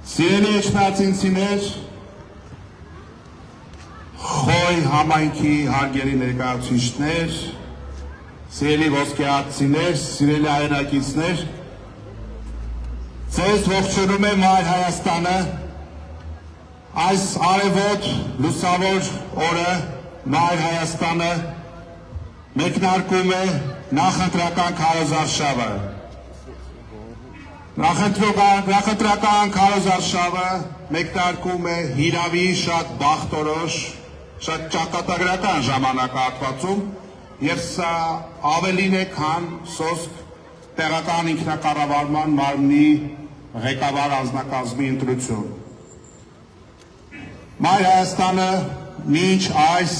Սիրելի էջմիածինցիներ, խոյ համայնքի հարգելի ներկայացուցիչներ, սիրելի ոսկեհատցիներ, սիրելի հայրենակիցներ, ձեզ ողջունում է Մայր Հայաստանը, այս արևոտ լուսավոր օրը Մայր Հայաստանը մեկնարկում է նախընտրական քարոզարշավը։ Նախընտրական քարոզարշավը մեկնարկում է հիրավի շատ բախտորոշ, շատ ճակատագրական ժամանակահատվածում եւ սա ավելին է, քան սոսկ տեղական ինքնակառավարման մարմնի ղեկավար անձնակազմի ընտրություն։ Մայր Հայաստանը մինչ այս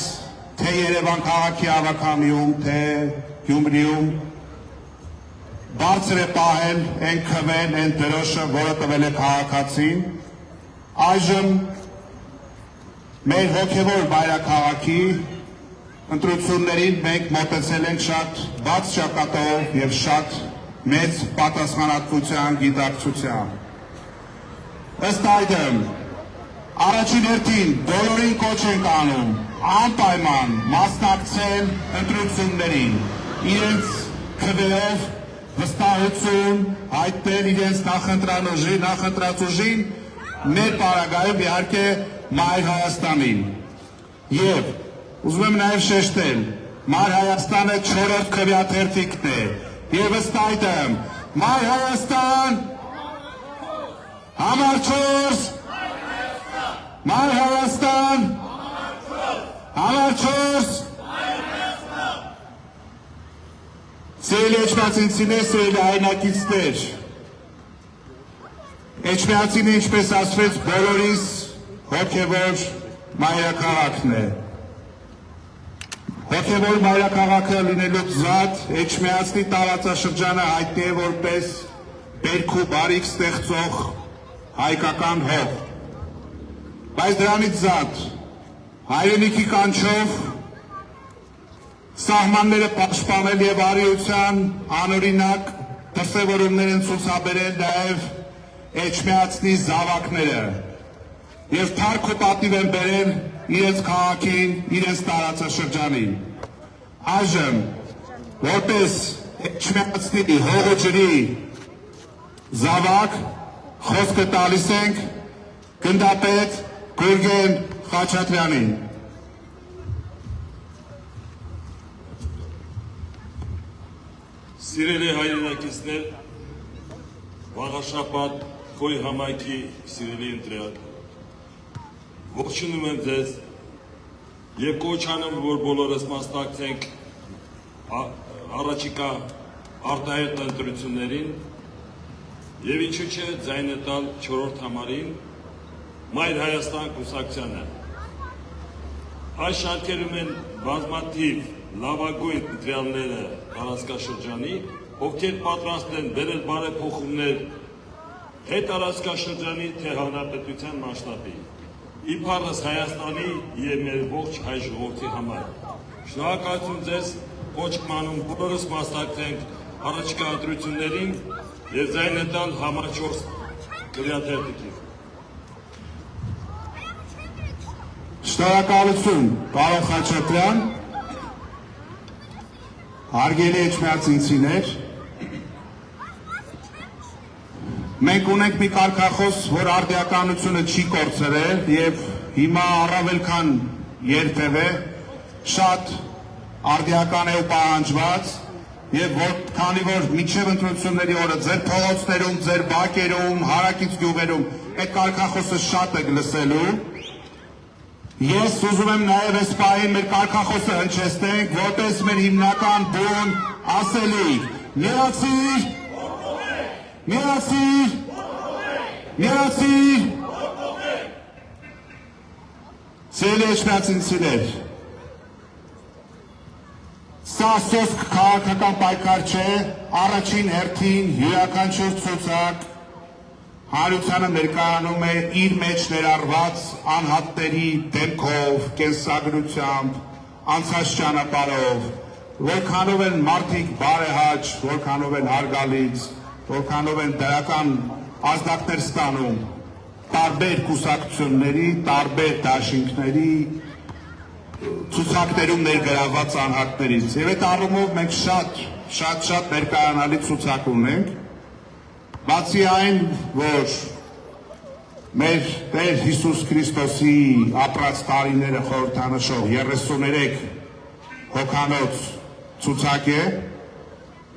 թե Երևան քաղաքի ավագանիում, թե Գյումրիում բարձր է պահել են քվեն, են դրոշը, որը տվել է քաղաքացին, այժմ մեր հոգևոր մայրաքաղաքի ընտրություններին մենք մոտեցել ենք շատ բաց ճակատով եւ շատ մեծ պատասխանատվության, գիտակցությամբ։ Ըստ այդմ, առաջին հերթին բոլորին կոչ ենք անում անպայման մասնակցել ընտրություններին, իրենց քվեով վստահություն հայտնել իրենց նախընտրածուժին մեր պարագայում իհարկե Մայր Հայաստանին։ Եվ ուզում եմ նաև շեշտել, Մայր Հայաստանը 4-րդ քվեաթերթիկն է, եւ ըստ այդմ Մայր Հայաստան, համար 4, Մայր Հայաստան, համար 4, Սիրելի էջմիածինցիներ, սիրելի հայրենակիցներ, Էջմիածինը, ինչպես ասվեց, բոլորիս հոգևոր մայրաքաղաքն է։ Հոգևոր մայրաքաղաքը լինելով զատ, Էջմիածնի տարածաշրջանը հայտնի է որպես բերք ու բարիք ստեղծող հայկական հող։ Բայց դրանից զատ, հայրենիքի կանչով սահմանները պաշտպանել եւ արիության անօրինակ դրսևորումներ են ցուցաբերել նաեւ Էջմիածնի զավակները եւ թարք ու պատիվ են բերել իրենց քաղաքին, իրենց տարածաշրջանին։ Այժմ որպես Էջմիածնի հողը ջրի զավակ խոսքը տալիս ենք գնդապետ Գուրգեն Խաչատրյանին։ Սիրելի հայրենակիցներ, վաղաշաբաթ խոյ համայնքի սիրելի ընտրյալ, ողջունում եմ ձեզ եւ կոչ անում, որ բոլորս մասնակցենք առաջիկա արտահերթ ընտրություններին եւ ինչու՞ չէ ձայնը տալ 4-րդ համարին Մայր Հայաստան կուսակցությանը։ Այս շարքերում են բազմաթիվ լավագույն ընտրյալները տարածքաշրջանի, ովքեր պատրաստ են բերել բարեփոխումներ թե տարածքաշրջանի, թե հանրապետության մասշտաբի, իբարս Հայաստանի եւ մեր ողջ հայ ժողովրդի համար։ Շնորհակալություն ձեզ, կոչ անում բոլորս մասնակցենք առաջիկա ընտրություններին եւ ձայնը տալ համար 4 քվեաթերթիկին։ Շնորհակալություն, պարոն Խաչատրյան։ Հարգելի էջմիածինցիներ, մենք ունենք մի կարգախոս, որ արդիականությունը չի կորցրել եւ հիմա առավել քան երբևէ շատ արդիական է ու պահանջված եւ քանի որ մինչեւ ընտրությունների օրը ձեր փողոցներում, ձեր բակերում, հարակից գյուղերում այդ կարգախոսը շատ եք լսելու, ես ուզում եմ նաև այս պահին մեր կարգախոսը հնչեցնենք, որպես մեր հիմնական բուն ասելիք. միացիր, միացիր, միացիր։ Սիրելի էջմիածինցիներ, սա սոսկ քաղաքական պայքար չէ, առաջին հերթին յուրաքանչյուր ցուցակ Հանրությանը ներկայանում է իր մեջ ներառված անհատների դեմքով, կենսագրությամբ, անցած ճանապարհով, որքանով են մարդիկ բարեհաճ, որքանով են հարգալից, որքանով են դրական ազդակներ ստանում տարբեր կուսակցությունների, տարբեր դաշինքների ցուցակներում ներգրավված անհատներից։ Եվ այդ առումով մենք շատ ներկայանալի ցուցակ ունենք, բացի այն, որ մեր Տեր Հիսուս Քրիստոսի ապրած տարիները խորհրդանշող 33 հոգանոց ցուցակ է,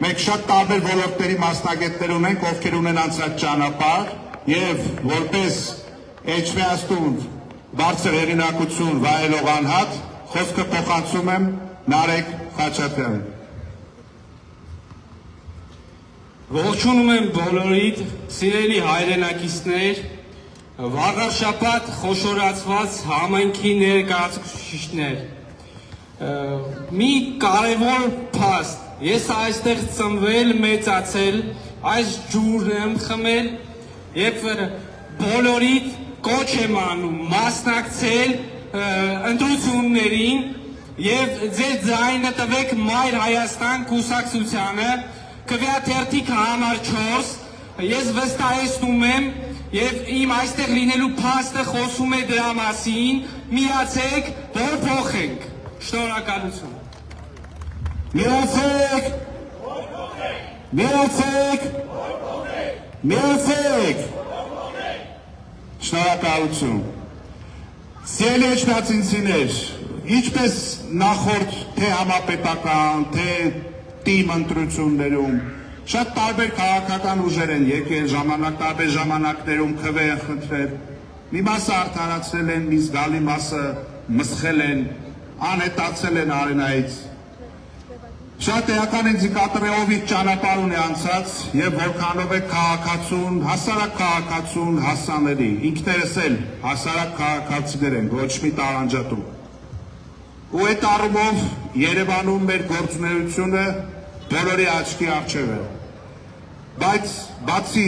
մենք շատ տարբեր ոլորտների մասնագետներ ունենք, ովքեր ունեն անցած ճանապարհ եւ որպես էջմիածուն բարձր հեղինակություն վայելող անհատ խոսքը փոխանցում եմ Նարեկ Խաչատրյանին։ Ողջունում եմ բոլորիդ, սիրելի հայրենակիցներ, վաղար շաբաթ խոշորացված համայնքի ներկայացուցիչներ։ Մի կարևոր փաստ, ես այստեղ ծնվել, մեծացել, այս ջուրն եմ խմել եւ բոլորիդ կոչ եմ անում մասնակցել ընտրություններին եւ ձեր ձայնը տվեք Մայր Հայաստան կուսակցությանը քվեաթերթիկ համար 4 ես վստահեցնում եմ եւ իմ այստեղ լինելու փաստը խոսում է դրա մասին միացեք որ փոխենք շնորհակալություն միացեք շնորհակալություն Սիրելի էջմիածինցիներ, ինչպես նախորդ թե համապետական, թե թիմ ընտրություններում շատ տարբեր քաղաքական ուժեր են եկել տարբեր ժամանակներում քվե են խնդրել, մի մասը արդարացրել են, մի զգալի մասը մսխել են, անհետացել են արենայից։ Շատ էական ինդիկատորով ճանապարհ ունի անցած եւ որքանով է քաղաքացուն, հասարակ քաղաքացուն հասանելի։ Ինքներս էլ հասարակ քաղաքացիներ ենք, ոչ մի տարանջատում։ Ու այդ առումով Երևանում մեր գործունեությունը բոլորի աչքի առջև է։ Բայց բացի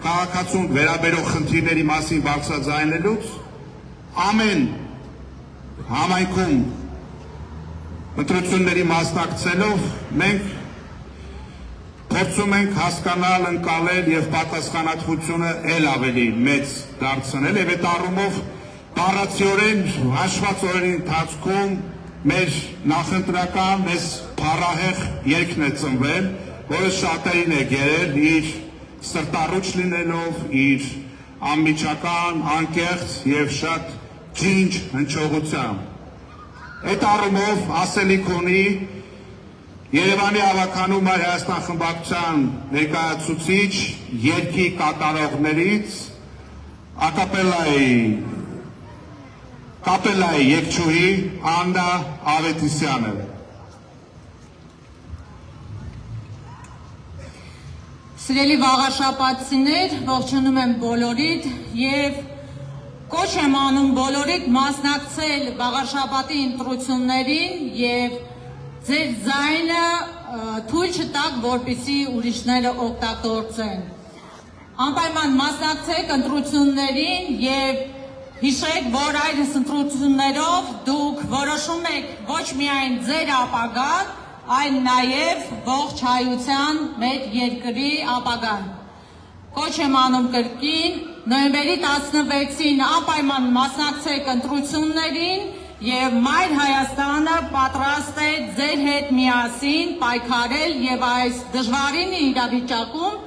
քաղաքացուն վերաբերող խնդիրների մասին բարձրաձայնելուց, ամեն համայնքում ընտրությունների մասնակցելով մենք փորձում ենք հասկանալ, ընկալել եւ պատասխանատվությունը ել ավելի մեծ դարձնել եւ այդ առումով բառացիորեն հաշված օրերի ընթացքում մեր նախընտրական մեզ փառահեղ երգն է ծնվել, որը շատերին է գերել իր սրտառուչ լինելով, իր անմիջական, անկեղծ եւ շատ ջինջ հնչողությամբ։ Այդ առումով ասելիք ունի Երևանի ավականու Մայր Հայաստան խմբակցության ներկայացուցիչ երգի կատարողներից կապելայի երգչուհի Աննա Ավետիսյանը։ Սիրելի վաղաշաբաթցիներ, ողջունում եմ բոլորիդ եւ կոչ եմ անում բոլորիդ մասնակցել վաղաշաբաթի ընտրություններին եւ ձեր ձայնը թույլ չտաք, որպեսզի ուրիշները օգտագործեն։ Անպայման մասնակցեք ընտրություններին եւ հիշեք, որ այս ընտրություններով դուք որոշում եք ոչ միայն ձեր ապագան, այլ նաեւ ողջ հայության մեր երկրի ապագան։ Կոչ եմ անում կրկին նոյեմբերի 16-ին անպայման մասնակցեք ընտրություններին եւ Մայր Հայաստանը պատրաստ է ձեր հետ միասին պայքարել եւ այս դժվարին իրավիճակում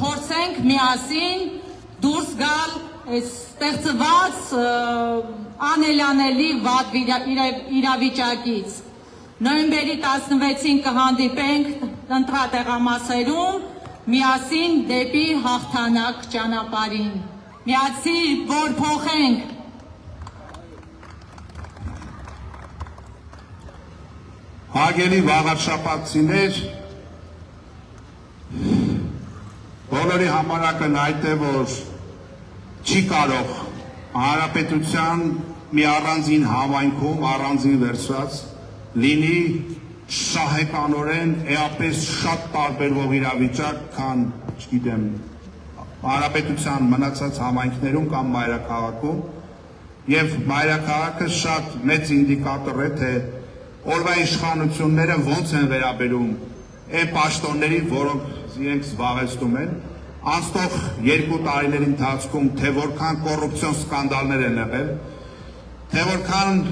փորձենք միասին դուրս գալ ստեղծված անելանելի վատ իրավիճակից։ Նոյեմբերի 16-ին կհանդիպենք ընտրատեղամասերում միասին դեպի հաղթանակ ճանապարհին։ Միացիր, որ փոխենք։ Հարգելի վաղաշաբաթցիներ, բոլորի համարակն այդ է, որ չի կարող հանրապետության մի առանձին համայնքում առանձին վերցված լինի շահեկանորեն էապես շատ տարբերվող իրավիճակ, քան, չգիտեմ, հանրապետության մնացած համայնքներում կամ մայրաքաղաքում, եւ մայրաքաղաքը շատ մեծ ինդիկատոր է, թե օրվա իշխանությունները ոնց են վերաբերում այն պաշտոններին, որոնք իրենք զբաղեցնում են, անցնող 2 տարիների ընթացքում թե որքան կոռուպցիոն սկանդալներ են եղել, թե որքան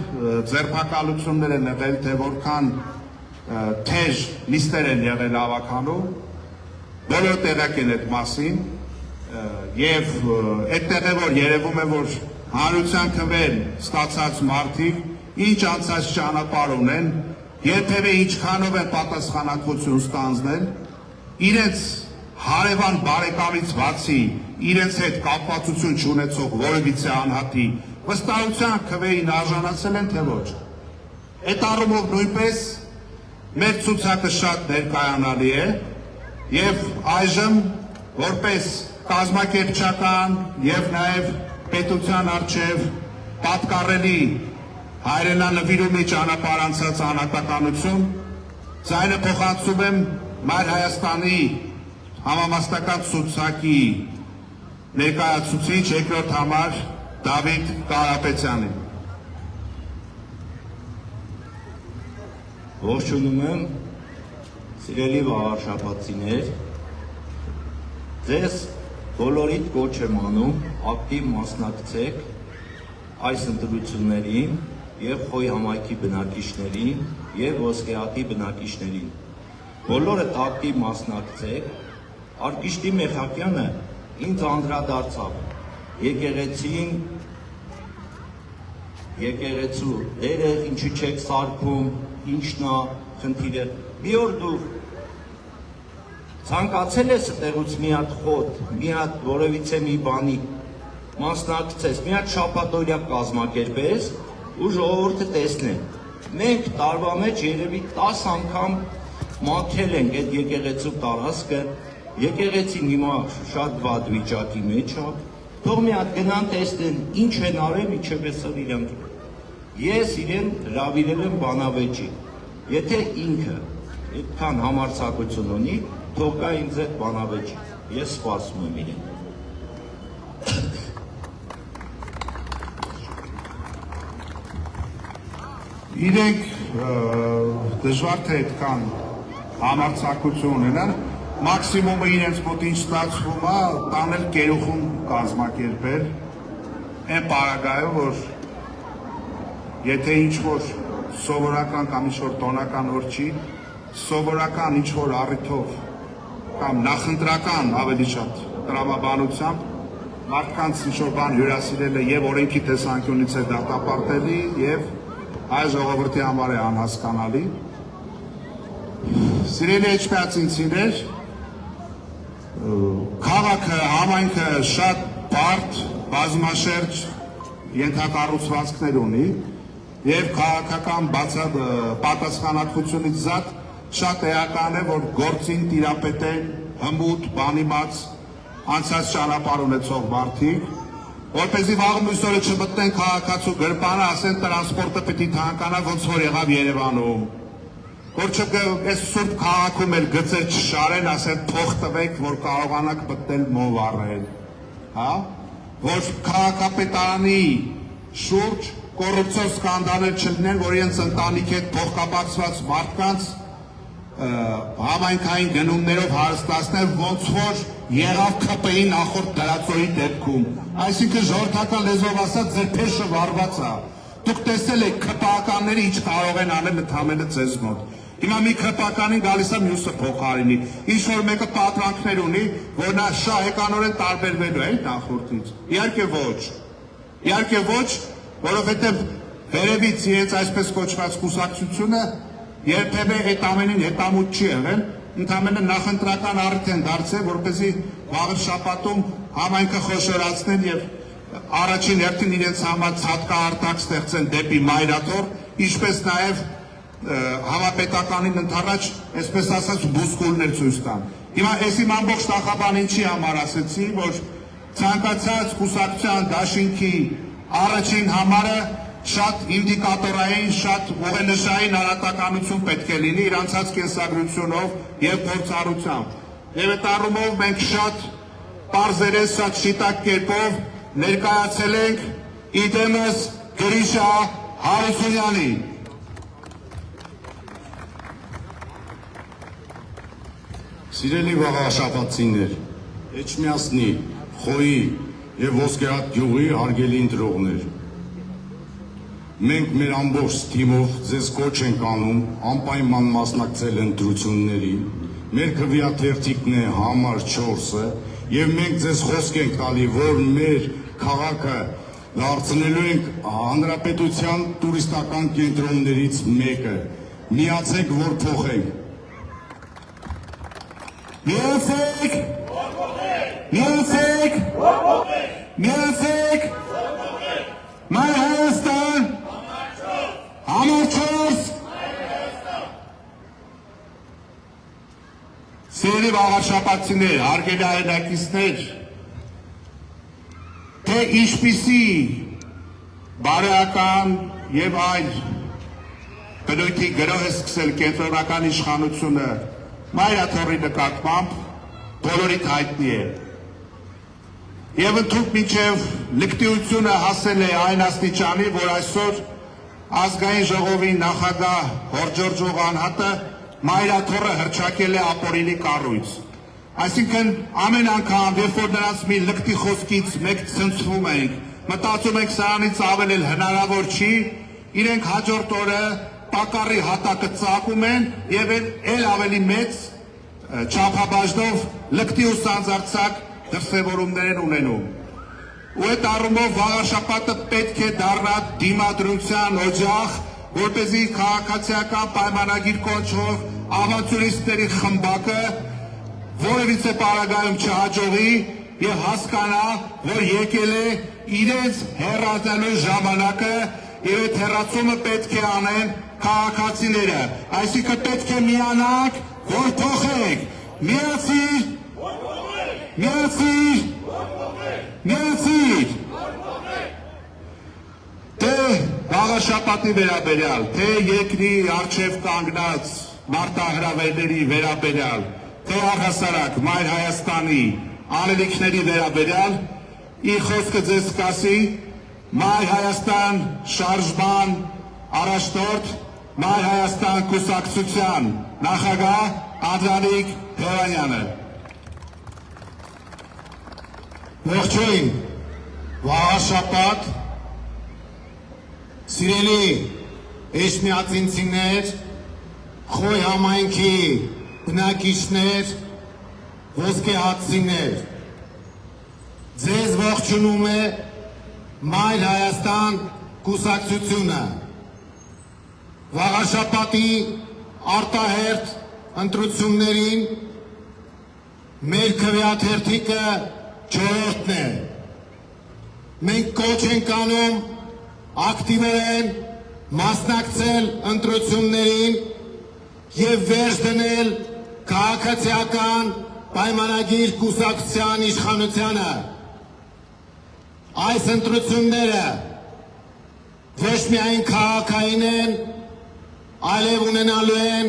ձերբակալություններ են եղել, թե որքան թեժ նիստեր են եղել ավականում, բոլոր տեղյակ են այդ մասին, եւ այդտեղ է որ երևում է, որ հանրության քվեն ստացած մարդիկ ինչ անցած ճանապարհ ունեն, երբևէ ինչքանով են պատասխանատվություն ստանձնել, իրենց հարևան բարեկամից բացի իրենց հետ կապվածություն չունեցող որևիցե անհատի վստահության քվեին արժանացել են, թե ոչ։ Այդ առումով նույնպես մեր ցուցակը շատ ներկայանալի է եւ այժմ որպես կազմակերպչական եւ նաեւ պետության արչեւ պատկառելի հայրենանվիրումի ճանապարհ անցած անհատականություն ձայնը փոխանցում եմ Մայր Հայաստանի համամասնական ցուցակի ներկայացուցիչ երկրորդ համար Դավիթ Կարապետյանին։ Ողջունում եմ, սիրելի վաղարշաբաթցիներ, ձեզ բոլորիդ կոչ եմ անում ակտիվ մասնակցեք այս ընտրություններին եւ Խոյ համայնքի բնակիչներին եւ Ոսկեհատի բնակիչներին։ Բոլորդ ակտիվ մասնակցեք, Արկիշտի Մեխակյանը ինձ անդրադարձավ եկեղեցու դերը ինչու չեք սարքում, ինչն է խնդիրը։ Մի օր դու ցանկացել ես այդտեղից մի հատ խոտ, մի հատ որևիցե մի բանի մասնակցես, մի հատ շաբաթօրյա կազմակերպես ու ժողովուրդը տեսնեն։ Մենք տարվա մեջ երևի 10 անգամ մաքրել ենք այդ եկեղեցու տարածքը, եկեղեցին հիմա շատ վատ վիճակի մեջ է, թող մի հատ գնան տեսնեն ինչ են արել մինչև այսօր իրանք։ Ես իրեն հրավիրել եմ բանավեճի, եթե ինքը այդքան համարձակություն ունի, թող գա ինձ այդ բանավեճի, ես սպասում եմ իրեն։ Իրենք դժվար թե այդքան համարձակություն ունենան, մաքսիմումը իրենց մոտ ինչ ստացվում է, տանել կերուխում կազմակերպել, այն պարագայով, որ եթե ինչ-որ սովորական կամ ինչ-որ տոնական օր չի, սովորական ինչ-որ առիթով կամ նախընտրական ավելի շատ տրամաբանությամբ մարդկանց ինչ-որ բան հյուրասիրել է եւ օրենքի տեսանկյունից է դատապարտելի եւ այ ժողովրդի համար է անհասկանալի։ Սիրելի էջմիածինցիներ, քաղաքը, համայնքը շատ բարդ, բազմաշերջ ենթակառուցվածքներ ունի եւ քաղաքական պատասխանատվությունից զատ շատ էական է, որ գործին տիրապետեն հմուտ, բանիմաց, անցած ճանապարհ ունեցող մարդիկ, որպեսզի վաղը մյուս օրը չմտնեն քաղաքացու գրպանը, ասեն տրանսպորտը պիտի թանկանա, ոնց որ եղավ Երևանում, որ այս սուրբ քաղաքում էլ գծեր չշարեն, ասեն փող տվեք, որ կարողանաք մտնել մով առել, հա, որ քաղաքապետարանի շուրջ կոռուպցիոն սկանդալներ չլինեն, որ իրենց ընտանիքի հետ փոխկապակցված մարդկանց համայնքային գնումներով հարստացնել, ոնց որ եղավ ԿՊ-ի նախորդ դրածոյի դեպքում, այսինքն ժողովրդական լեզվով ասած ձեր փեշը վառված է, դուք տեսել եք ԿՊ-ականները ինչ կարող են անել ընդհանրապես ձեզ մոտ։ Հիմա մի ԿՊ-ականին գալիս է մյուսը փոխարինի, ինչ որ մեկը պատրանքներ ունի, որ նա շահեկանորեն տարբերվելու է նախորդից։ Իհարկե ոչ, որովհետև վերևից իրենց այսպես կոչված կուսակցությունը երբևէ այդ ամենին հետամուտ չի եղել, ընդհանրապես նախընտրական առիթ են դարձել, որպեսզի վաղը շաբաթում համայնքը խոշորացնեն եւ առաջին հերթին իրենց համար ցածկահարտակ ստեղծեն դեպի Մայրաթոր, ինչպես նաեւ համապետականին ընդառաջ, այսպես ասած, բուսկուլներ ցույց տան։ Հիմա այս իմ ամբողջ նախաբան ինչի համար ասեցի, որ ցանկացած կուսակցության դաշինքի առաջին համարը շատ ինդիկատորային, շատ ուղենշային արատականություն պետք է լինի իր անցած կենսագրությունով եւ փորձառությամբ։ Եվ այդ առումով մենք շատ պարզերես, շատ շիտակ կերպով ներկայացել ենք իդեմս Գրիշա Հարությունյանին։ Սիրելի վաղաշաբաթցիներ, Էջմիածնի, Խոյի եւ Ոսկեհատ գյուղի հարգելի ընտրողներ, մենք մեր ամբողջ թիմով ձեզ կոչ ենք անում անպայման մասնակցել ընտրություններին, մեր քվեաթերթիկն է համար 4-ը եւ մենք ձեզ խոսք ենք տալի, որ մեր քաղաքը դարձնելու ենք հանրապետության տուրիստական կենտրոններից մեկը, միացեք, որ փոխենք։ Միացեք, միացեք, միացեք, Մայր Հայաստան, համար 4, Սիրելի վաղաշաբաթցիներ, հարգելի հայրենակիցներ, թե ինչպիսի բարոյական եւ այլ բնույթի գրոհ է սկսել կենտրոնական իշխանությունը Մայրաթորի նկատմամբ բոլորիդ հայտնի է։ Եվ ընդհանուր մինչև լկտիությունը հասել է այն աստիճանի, որ այսօր ազգային ժողովի նախագահ Հորջորջող անհատը Մայրաթորը հռչակել է ապօրինի կառույց։ Այսինքն ամեն անգամ, երբ որ նրանց մի լկտի խոսքից մեկ ցնցվում ենք, մտածում ենք սրանից ավել էլ հնարավոր չի, իրենք հաջորդ օրը տակառի հատակը ծակում են եւ էլ ավելի մեծ չափաբաժնով լկտի ու սանձարձակ դրսևորումներ են ունենում։ Ու այդ առումով վաղաշաբաթը պետք է դառնա դիմադրության օջախ, որպեսզի քաղաքացիական պայմանագիր կոչվող ավանտյուրիստների խմբակը որևիցե պարագայում չհաջողի եւ հասկանա, որ եկել է իրենց հեռացնելու ժամանակը եւ այդ հեռացումը պետք է անեն քաղաքացիները, այսինքն պետք է միանանք, որ փոխենք, միացիր, միացիր, միացիր, թե վաղաշաբաթի վերաբերյալ, թե երկրի առջև կանգնած մարտահրավերների վերաբերյալ, թե առհասարակ Մայր Հայաստանի անելիքների վերաբերյալ, իր խոսքը ձեզ կասի Մայր Հայաստան շարժման առաջնորդ Մայր Հայաստան կուսակցության նախագահ Անդրանիկ Հովհաննիսյանը։ Ողջույն, վաղաշաբաթ, սիրելի էջմիածինցիներ, Խոյ համայնքի բնակիչներ, ոսկեհատցիներ, ձեզ ողջունում է Մայր Հայաստան կուսակցությունը, վաղաշաբաթի արտահերթ ընտրություններին մեր քվեաթերթիկը 4-րդն է։ Մենք կոչ ենք անում ակտիվորեն մասնակցել ընտրություններին եւ վերջ դնել քաղաքացիական պայմանագիր կուսակցության իշխանությանը։ Այս ընտրությունները ոչ միայն քաղաքային են, այլև ունենալու են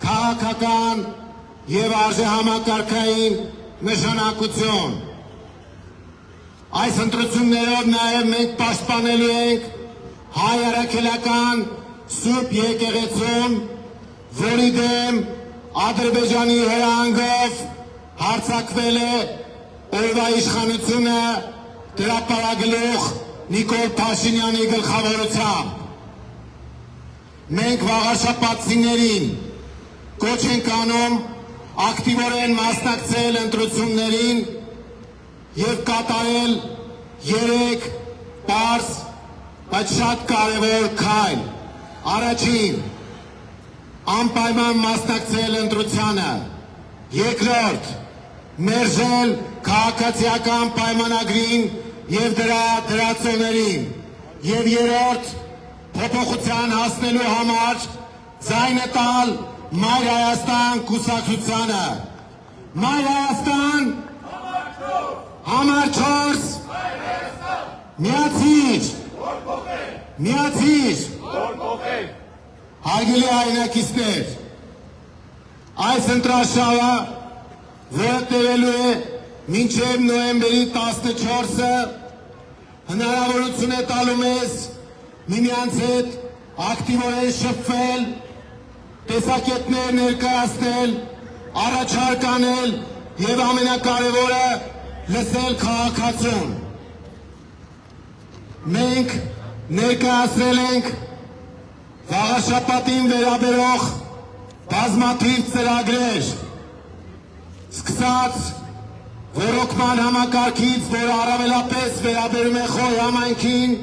քաղաքական եւ արժեհամակարգային նշանակություն։ Այս ընտրություններով նաեւ մենք պաշտպանելու ենք հայ առաքելական Սուրբ եկեղեցուն, որի դեմ Ադրբեջանի հրահանգով հարձակվել է օրվա իշխանությունը դրապարագլուխ Նիկոլ Փաշինյանի գլխավորությամբ։ Մենք վաղաշաբաթցիներին կոչ ենք անում ակտիվորեն մասնակցել ընտրություններին եւ կատարել 3 պարզ, բայց շատ կարևոր քայլ։ Առաջին, անպայման մասնակցել ընտրությանը։ Երկրորդ, մերժել քաղաքացիական պայմանագրին եւ դրա դրացոներին։ Եվ երրորդ, փոփոխության հասնելու համար ձայնը տալ Մայր Հայաստան կուսակցությանը։ Մայր Հայաստան համար 4, միացիր, միացիր, հարգելի հայրենակիցներ, այս ընտրաշարը, որը տևելու է մինչև նոյեմբերի 14-ը, հնարավորություն է տալու մեզ միմյանց հետ ակտիվորեն շփվել, տեսակետներ ներկայացնել, առաջարկ անել եւ ամենակարևորը լսել քաղաքացուն։ Մենք ներկայացրել ենք վաղաշաբաթին վերաբերող բազմաթիվ ծրագրեր, սկսած ռոռոկման համակարգից, որ առավելապես վերաբերում է Խոյ համայնքին,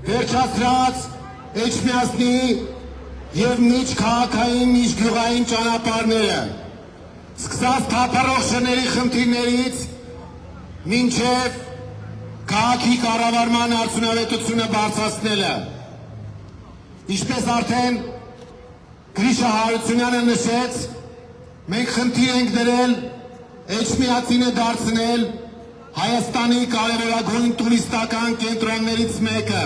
վերջացրած Էջմիածնի եւ միջքաղաքային, միջգյուղային ճանապարհները, սկսած թափառող շների խնդիրներից մինչև քաղաքի կառավարման արդյունավետությունը բարձրացնելը։ Ինչպես արդեն Գրիշա Հարությունյանը նշեց, մենք խնդիր ենք դրել Էջմիածինը դարձնել Հայաստանի կարևորագույն տուրիստական կենտրոններից մեկը,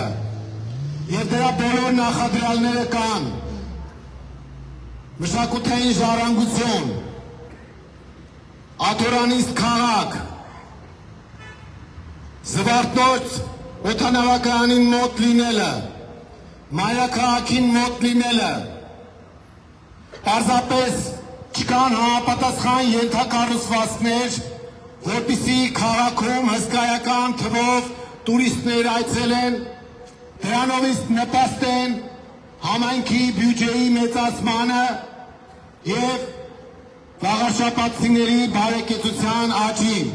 եւ դրա բոլոր նախադրյալները կան. մշակութային ժառանգություն, աթորանիստ քաղաք, Զվարթնոց օդանավակայանին մոտ լինելը, մայրաքաղաքին մոտ լինելը, պարզապես չկան համապատասխան ենթակառուցվածքներ, որպեսզի քաղաքում հսկայական թվով տուրիստներ այցելեն, դրանով նպաստեն համայնքի բյուջեի մեծացմանը եւ վաղաշաբաթցիների բարեկեցության աճին։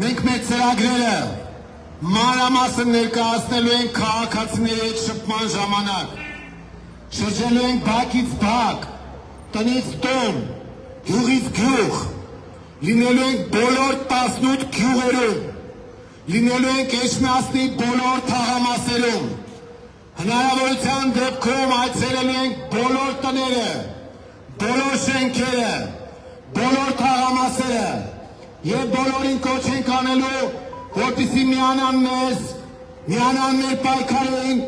Մենք մեր ծրագրերը մանրամասն ներկայացնելու ենք քաղաքացիների հետ շփման ժամանակ, շրջելու ենք բակից բակ, տնից տուն, գյուղից գյուղ, լինելու ենք բոլոր 18 գյուղերում, լինելու ենք Էջմիածնի բոլոր թաղամասերում, հնարավորության դեպքում այցելելու ենք բոլոր տները, բոլոր շենքերը, բոլոր թաղամասերը եւ բոլորին կոչ ենք անելու, որպեսզի միանան մեզ, միանան մեր պայքարին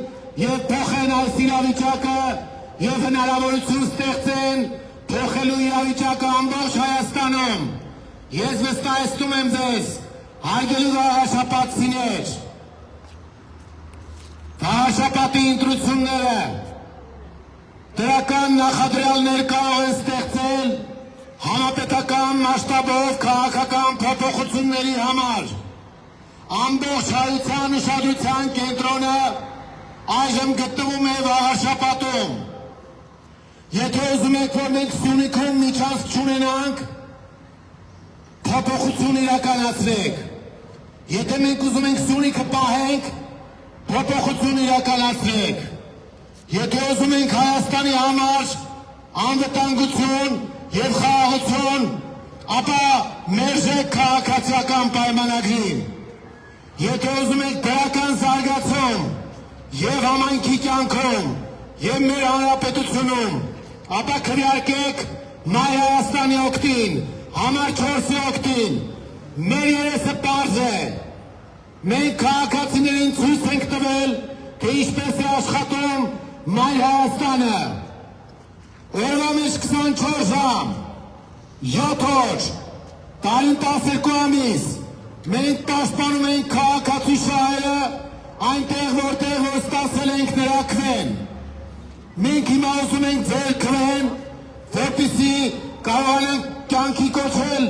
եւ փոխեն այս իրավիճակը եւ հնարավորություն ստեղծեն փոխելու իրավիճակը ամբողջ Հայաստանում։ Ես վստահեցնում եմ ձեզ, հարգելի վաղաշաբաթցիներ, վաղաշաբաթի ընտրությունները դրական նախադրյալներ կարող են ստեղծել համապետական մասշտաբով քաղաքական փոփոխությունների համար։ Ամբողջ հայության ուշադրության կենտրոնը այժմ գտնվում է վաղաշաբաթում։ Եթե ուզում եք, որ մենք Սյունիքում միջանցք չունենանք, փոփոխություն իրականացրեք։ Եթե մենք ուզում ենք Սյունիքը պահենք, փոփոխություն իրականացրեք։ Եթե ուզում ենք Հայաստանի համար անվտանգություն եւ խաղաղություն, ապա մերժեք քաղաքացիական պայմանագրին։ Եթե ուզում եք դրական զարգացում եւ համայնքի կյանքում եւ մեր հանրապետությունում, ապա քվեարկեք Մայր Հայաստանի օգտին, համար 4-ի օգտին։ Մեր երեսը պարզ է։ Մենք քաղաքացիներին ցույց ենք տվել, թե ինչպես է աշխատում Մայր Հայաստանը։ Օրվա մեջ 24 ժամ, 7 օր, տարին 12 ամիս, մենք պաշտպանում ենք քաղաքացի շահերը այնտեղ, որտեղ որ ստացել ենք նրա քվեն։ Մենք հիմա ուզում ենք ձեր քվեն, որպեսզի կարողանանք կյանքի կոչել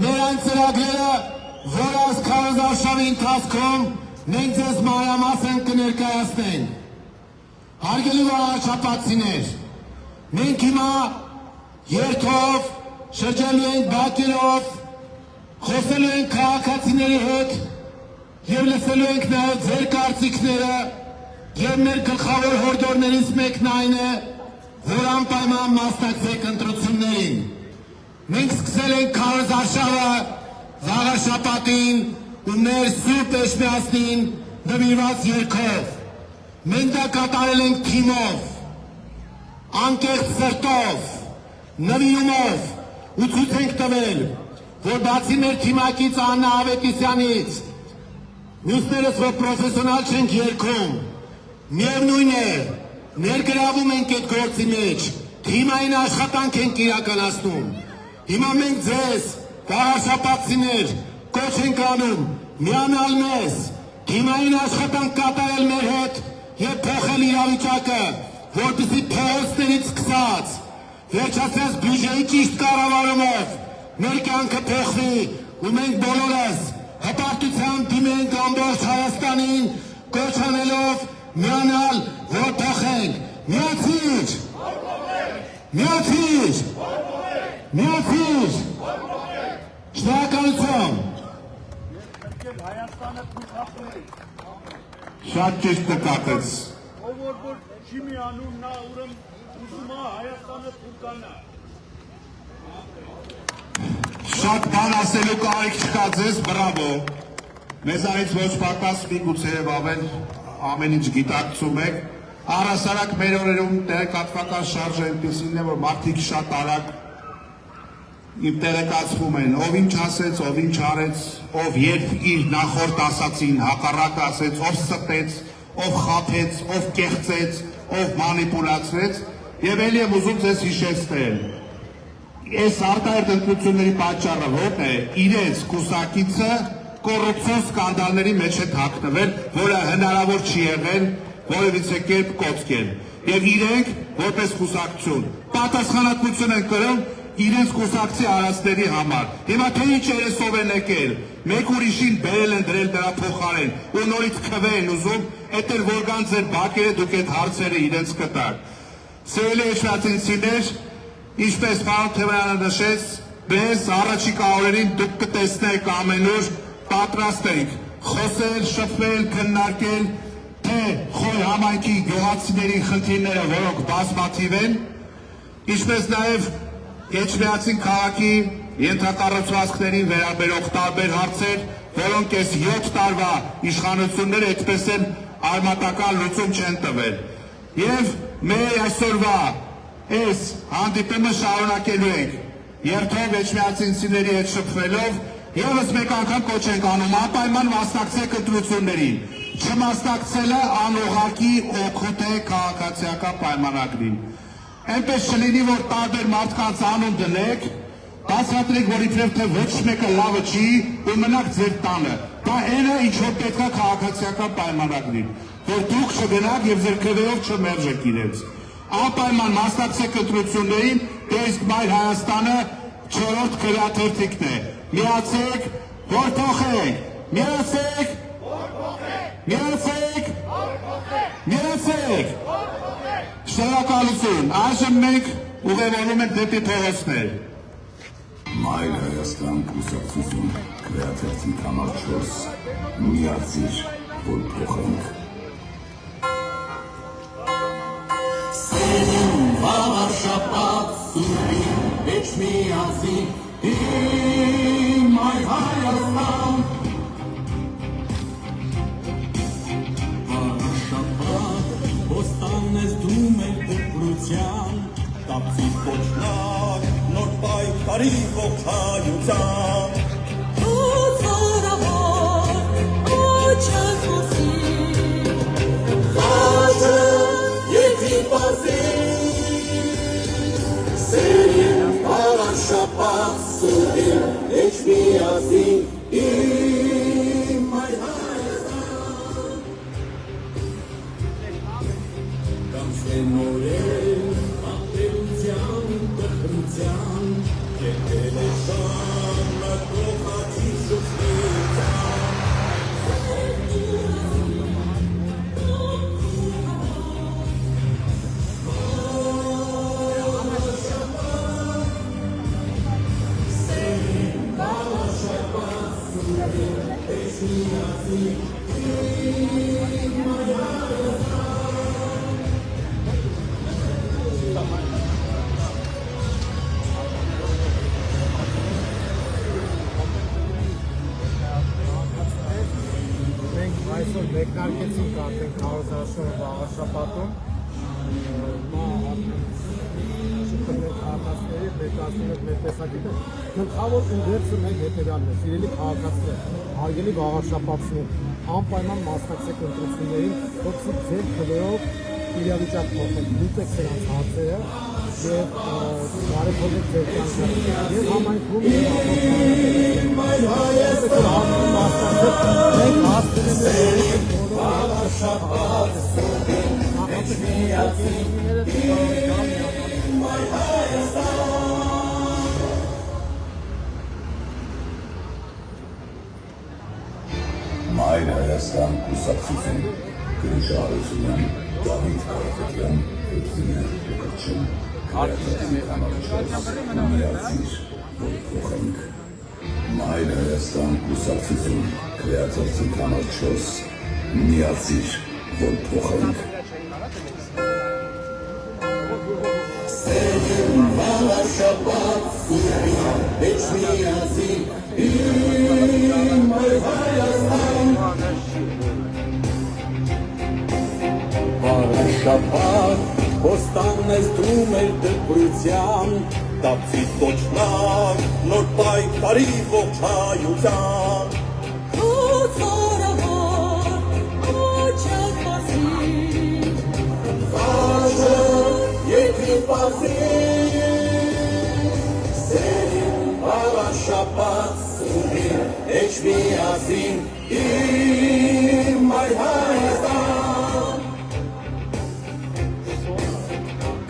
մեր այն ծրագրերը, որ այս քարոզարշավի ընթացքում մենք ձեզ մանրամասն կներկայացնենք։ Հարգելի վաղաշաբաթցիներ, մենք հիմա երթով շրջելու ենք բակերով, խոսելու ենք քաղաքացիների հետ եւ լսելու ենք նաեւ ձեր կարծիքները եւ մեր գլխավոր հորդորներից մեկն այն է, որ անպայման մասնակցեք ընտրություններին։ Մենք սկսել ենք քարոզարշավը վաղաշաբաթին ու մեր Սուրբ Էջմիածնին նվիրված երգով։ Մենք դա կատարել ենք թիմով, անկեղծ սրտով, նվիրումով ու ցույց ենք տվել, որ բացի մեր թիմակից Աննա Ավետիսյանից, մյուսներս, որ պրոֆեսիոնալ չենք երգում, միևնույն է, ներգրավում ենք այդ գործի մեջ, թիմային աշխատանք ենք իրականացնում։ Հիմա մենք ձեզ, վաղաշաբաթցիներ, կոչ ենք անում, միանալ մեզ, թիմային աշխատանք կատարել մեր հետ եւ փոխել իրավիճակը, որպեսզի փողոցներից սկսած, վերջացած բյուջեի ճիշտ կառավարումով մեր կյանքը փոխվի ու մենք բոլորս հպարտությամբ դիմենք ամբողջ Հայաստանին կոչ անելով միանալ, որ փոխենք, միացիր, միացիր, միացիր, շնորհակալություն։ Շատ ճիշտ նկատեց։ Որ չի միանում նա ուրեմն ուզում է Հայաստանը փուրկանա։ Շատ բան ասելու կարիք չկա ձեզ, բրավո։ Մեզանից ոչ պակաս միգուցե եւ ավել ամեն ինչ գիտակցում եք։ Առհասարակ մեր օրերում տեղեկատվական շարժը այնպեսին է, որ մարդիկ շատ արագ տեղեկացվում են, ով ինչ ասեց, ով ինչ արեց, ով երբ իր նախորդ ասացին հակառակը ասեց, ով ստեց, ով խաբեց, ով կեղծեց, ով մանիպուլացրեց, եւ ելի եմ ուզում ձեզ հիշեցնել։ Այս արտահերտ ընտրությունների պատճառը ո՞րն է, իրենց կուսակիցը կոռուպցիոն սկանդալների մեջ է թաքնվել, որը հնարավոր չի եղել որևիցե կերպ կոծկել։ Եվ իրենք, որպես կուսակցություն, պատասխանատվություն են կրում իրենց կուսակցի արածների համար։ Հիմա թե ինչ երեսով են եկել, մեկ ուրիշին բերել են դրել դրա փոխարեն ու նորից քվե են ուզում, էդ էլ որ կան ձեր բակերը դուք այդ հարցերը իրենց կտակ։ Սիրելի հեշտացինցիներ, ինչպես պարոն Թևոյանը նշեց, մեզ առաջիկա օրերին դուք կտեսնեք ամենուր պատրաստ ենք խոսել, շփվել, քննարկել թե Խոր համայնքի գյուղացիների խնդիրները, որոնք բազմաթիվ են, ինչպես նաև Էջմիածին քաղաքի ենթակառուցվածքներին վերաբերող տարբեր հարցեր, որոնք այս 7 տարվա իշխանությունները այդպես են արմատական լուծում չեն տվել։ Եվ մեր այսօրվա այս հանդիպումը շարունակելու ենք երթով էջմիածինցիների հետ շփվելով, ևս մեկ անգամ կոչ ենք անում անպայման մասնակցեք ընտրություններին։ Չմասնակցելը անուղղակի օգուտ է քաղաքացիական պայմանագրին։ Այնպես չլինի, որ տարբեր մարդկանց անուն դնեք, բացատրեք, որ իբրև թե ոչ մեկը լավը չի ու մնաք ձեր տանը։ Դա այն է, ինչ որ պետք է քաղաքացիական պայմանագրին, որ դուք չգնաք եւ ձեր քվեով չմերժեք իրենց։ Անպայման մասնակցեք ընտրություններին, դե իսկ Մայր Հայաստանը 4-րդ քվեաթերթիկն է։ Միացեք, որ փոխենք, միացեք, միացեք, միացեք։ Շնորհակալություն, այժմ մենք ուղևորում ենք դեպի փողոցներ։ Մայր Հայաստան կուսակցություն քվեաթերթիկ համար 4 միացիր, որ փոխենք։ Սերին վաղար շապատ սուրին, վեչ միացին, իմ Մայր Հայաստան։ Վաղար շապատ, ոստան ես դու մեր դպրության, տապցի կոչնակ, նոր պայքարի ողջայության։ Ու ծորավոր, ու չասոսի, Խաչը եթի պասի, սերին վաղար շապատ սուրին, վեչ միացին, իմ Մայր Հայաստան։ Կանցեն օրեր, ապրելության, տխրության, կետել է շանը, կողացի շուխնիության։ Մենք այսօր մեկնարկեցինք արդեն քարոզարշավը վաղաշաբաթում, շփվենք քաղաքացիների, ներկայացնում ենք մեր տեսակետը։ Գլխավոր ուղերձը մենք հետևյալն է, սիրելի քաղաքացիներ, հարգելի վաղաշաբաթցիներ, անպայման մասնակցեք ընտրություններին, որպեսզի ձեր քվեով իրավիճակ փոխեք, լուծեք սրանց հարցերը եւ բարեփոխեք ձեր կյանքը եւ համայնքում եւ ամբողջ Մայր Հայաստան մասնակցեք մենք հասցնենք Շաբաթ, Մայր Հայաստան կուսակցություն Գրիշա Արությունյան, Դավիթ Կարապետյան, Էրթինե Եկրչեն, Քրեատիվ համաճարակ, միացիր, որ փոխենք։ Մայր Հայաստան կուսակցություն Քրեատիվ համաճարակ, միացիր, որ փոխենք։ Շաբաթ, ոստանն ես դրում էր դպրության, դապցի կոչնակ, նոր պայքարի ողջ հայության։ Քո ծորավոր, աչակ պասի, Վաճը երկրի պասի, սերին բարաշապատ սուրին, էչ միասին, իմ այ Հայաստան։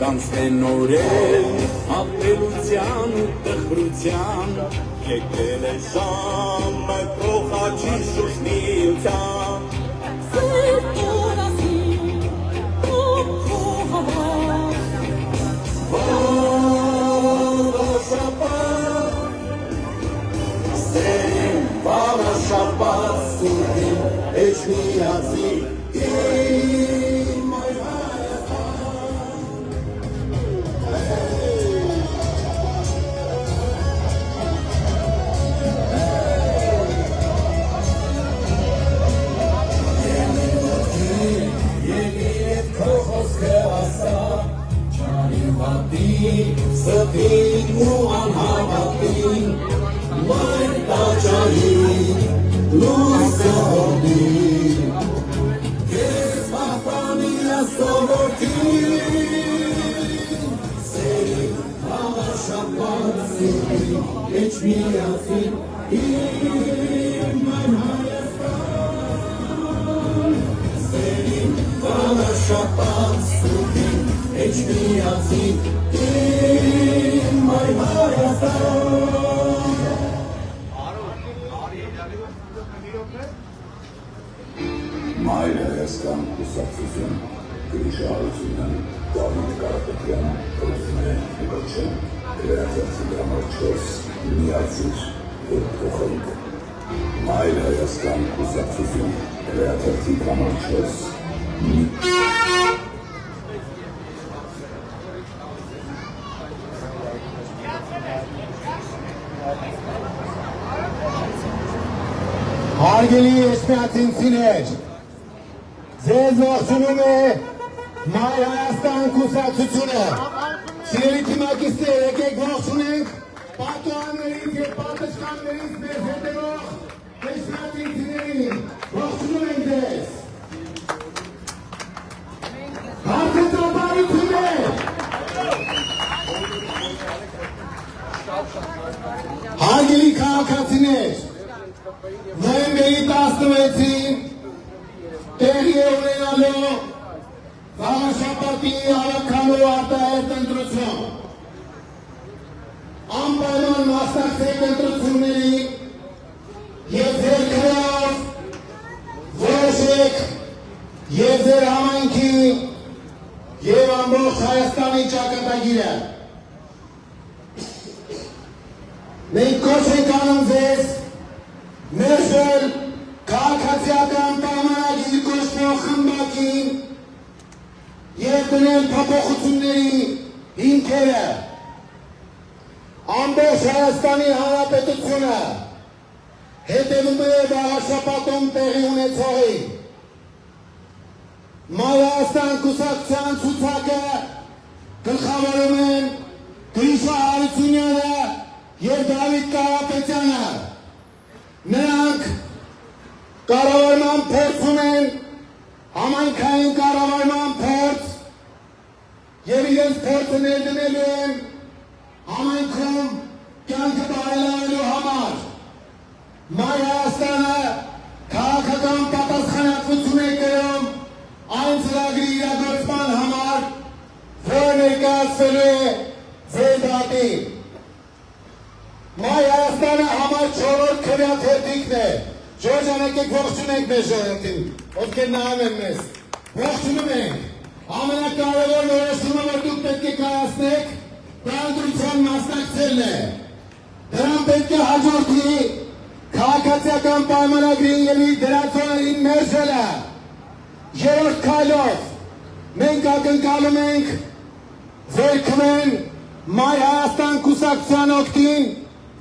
Կանցնեն օրեր, ապրելության ու տխրության, եկել է ժամը կողաչի շուշնիության։ սեր տորասի, քո համար, Բարաշապատ, սերին բարաշապատ սուրին, էչ միասին, իմ այ Սպին ու անհավատին, մայր տաճարին, լույսը հորդին, կեզ պահպանին ասովորդին, սերին հավաշապատ սիրին, էչ միացին, իմ այմ Հայաստան, սերին հավաշապատ սիրին, էչ միացին, իմ այմ Հայաստան։ Մայր Հայաստան կուսակցություն Գրիշա Արությունյան, Դավիթ Կարապետյան, Էրթինե Եկրչեն, Քրեատիվ համաճարակ, միացիր, որ փոխենք։ Մայր Հայաստան կուսակցություն Քրեատիվ համաճարակ, Հարգելի էջմիածինցիներ, ձեզ ողջունում է Մայր Հայաստան կուսակցությունը։ Սիրելի թիմակիցներ, եկեք ողջունենք պատուհաններից և պատշգամբներից մեզ հետևող էջմիածինցիներին։ Ողջունում ենք ձեզ։ Հարցեցաբարություններ։ Հարգելի քաղաքացիներ, նոյեմբերի 16-ին տեղի է ունենալու Վաղաշապատի հավաքալու արտահերթ ընտրություն։ Անպայման մասնակցեք ընտրությունների և ձեր քրով որոշեք և ձեր համայնքի և ամբողջ Հայաստանի ճակատագիրը։ Մենք կոչ ենք անում ձեզ մերժել քաղաքացիական պայմանագիր կոչվող խմբակին և դնել փոփոխությունների հիմքերը։ Ամբողջ Հայաստանի Հանրապետությունը հետևում է Վաղաշապատում տեղի ունեցողին։ Մայր Հայաստան կուսակցության ցուցակը գլխավորում են Գրիշա Արությունյանը և Դավիթ Կարապետյանը։ Նրանք կառավարման փորձ ունեն, համայնքային կառավարման փորձ և իրենց փորձը ներդնելու են համայնքում կյանքը բարելավելու համար։ Մայր Հայաստանը քաղաքական պատասխանատվություն է կրում այն ծրագրի իրագործման համար, որը ներկայացվելու է ձեր դատին։ Մայր Հայաստանը համար 4-րդ քվեաթերթիկն է, Ժորժան եկեք ողջունենք մեր ժողովրդին, ովքեր նայում են մեզ։ Ողջունում ենք։ Ամենակարևոր որոշումը, որ դուք պետք է կայացնեք, դա ընտրության մասնակցելն է։ Դրան պետք է հաջորդի քաղաքացիական պայմանագրին եւ իր դրացողներին մերժելը։ Երրորդ քայլով մենք ակնկալում ենք վերքվեն Մայր Հայաստան կուսակցության օգտին,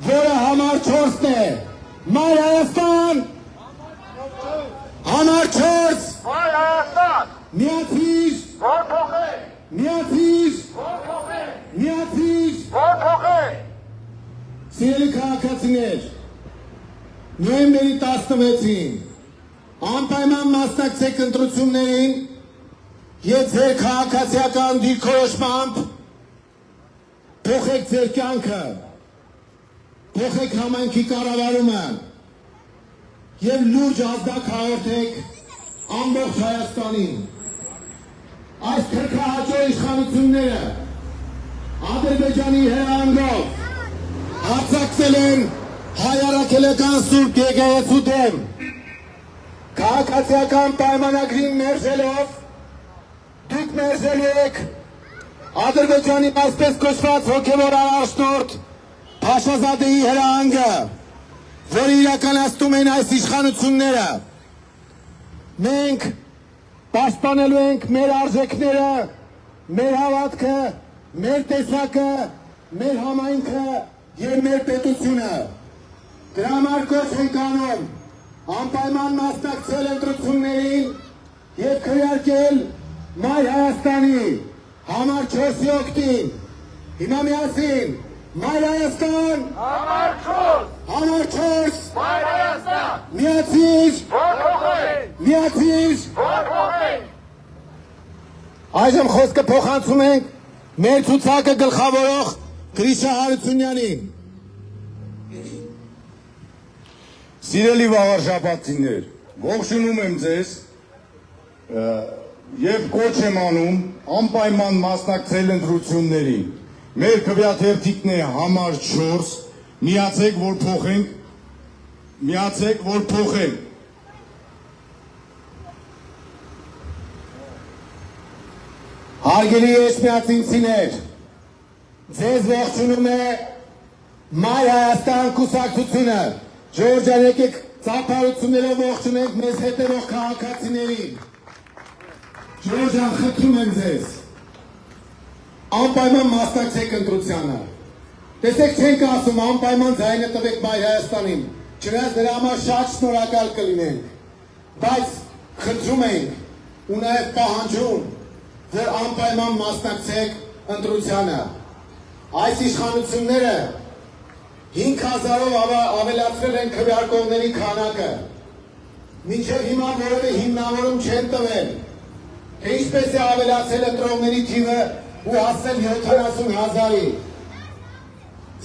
որը համար 4-ն է։ Մայր Հայաստան, համար 4, Մայր Հայաստան, միացիր, որ փոխենք, միացիր, որ փոխենք, միացիր, որ փոխենք։ Սիրելի քաղաքացիներ, նոյեմբերի 16-ին անպայման մասնակցեք ընտրություններին եւ ձեր քաղաքացիական դիրքորոշմամբ փոխեք ձեր կյանքը, փոխեք համայնքի կառավարումը եւ լուրջ ազդակ հաղորդեք ամբողջ Հայաստանին։ Այս քրքահաճո իշխանությունները Ադրբեջանի հրահանգով հարձակվել են հայ առաքելական Սուրբ եկեղեցու դեմ։ Քաղաքացիական պայմանագրին մերժելով դուք մերժելու եք Ադրբեջանի այսպես կոչված հոգևոր առաջնորդ Փաշազադեի հրահանգը, որը իրականացնում են այս իշխանությունները։ Մենք պաշտպանելու ենք մեր արժեքները, մեր հավատքը, մեր տեսակը, մեր համայնքը եւ մեր պետությունը։ Դրա համար կոչ ենք անում անպայման մասնակցել ընտրություններին եւ քվեարկել Մայր Հայաստանի համար 4-ի օգտին։ Հիմա միասին Մայր Հայաստան, Համար 4, համար 4, Մայր Հայաստան, միացիր, որ փոխենք, միացիր։ որ փոխենք։ Այժմ խոսքը փոխանցում ենք մեր ցուցակը գլխավորող Գրիշա Հարությունյանին։ Սիրելի վաղարշապատցիներ, ողջունում եմ ձեզ եւ կոչ եմ անում անպայման մասնակցել ընտրություններին։ Մեր քվեաթերթիկն է համար 4, միացեք, որ փոխենք, միացեք, որ փոխենք։ Հարգելի էջմիածինցիներ, ձեզ ողջունում է Մայր Հայաստան կուսակցությունը։ Ժորժան եկեք ծափարություններով ողջունենք մեզ հետևող քաղաքացիներին։ Ժորժան, խնդրում եմ ձեզ, անպայման մասնակցեք ընտրությանը։ Տեսեք, չենք ասում անպայման ձայնը տվեք Մայր Հայաստանին, չնայած դրա համար շատ շնորհակալ կլինենք, բայց խնդրում ենք ու նաև պահանջում, որ անպայման մասնակցեք ընտրությանը։ Այս իշխանությունները 5000-ով ավելացրել են քվեարկողների քանակը։ Մինչև հիմա որևէ հիմնավորում չեն տվել, թե ինչպես է ավելացել ընտրողների թիվը ու հասել 70,000-ի։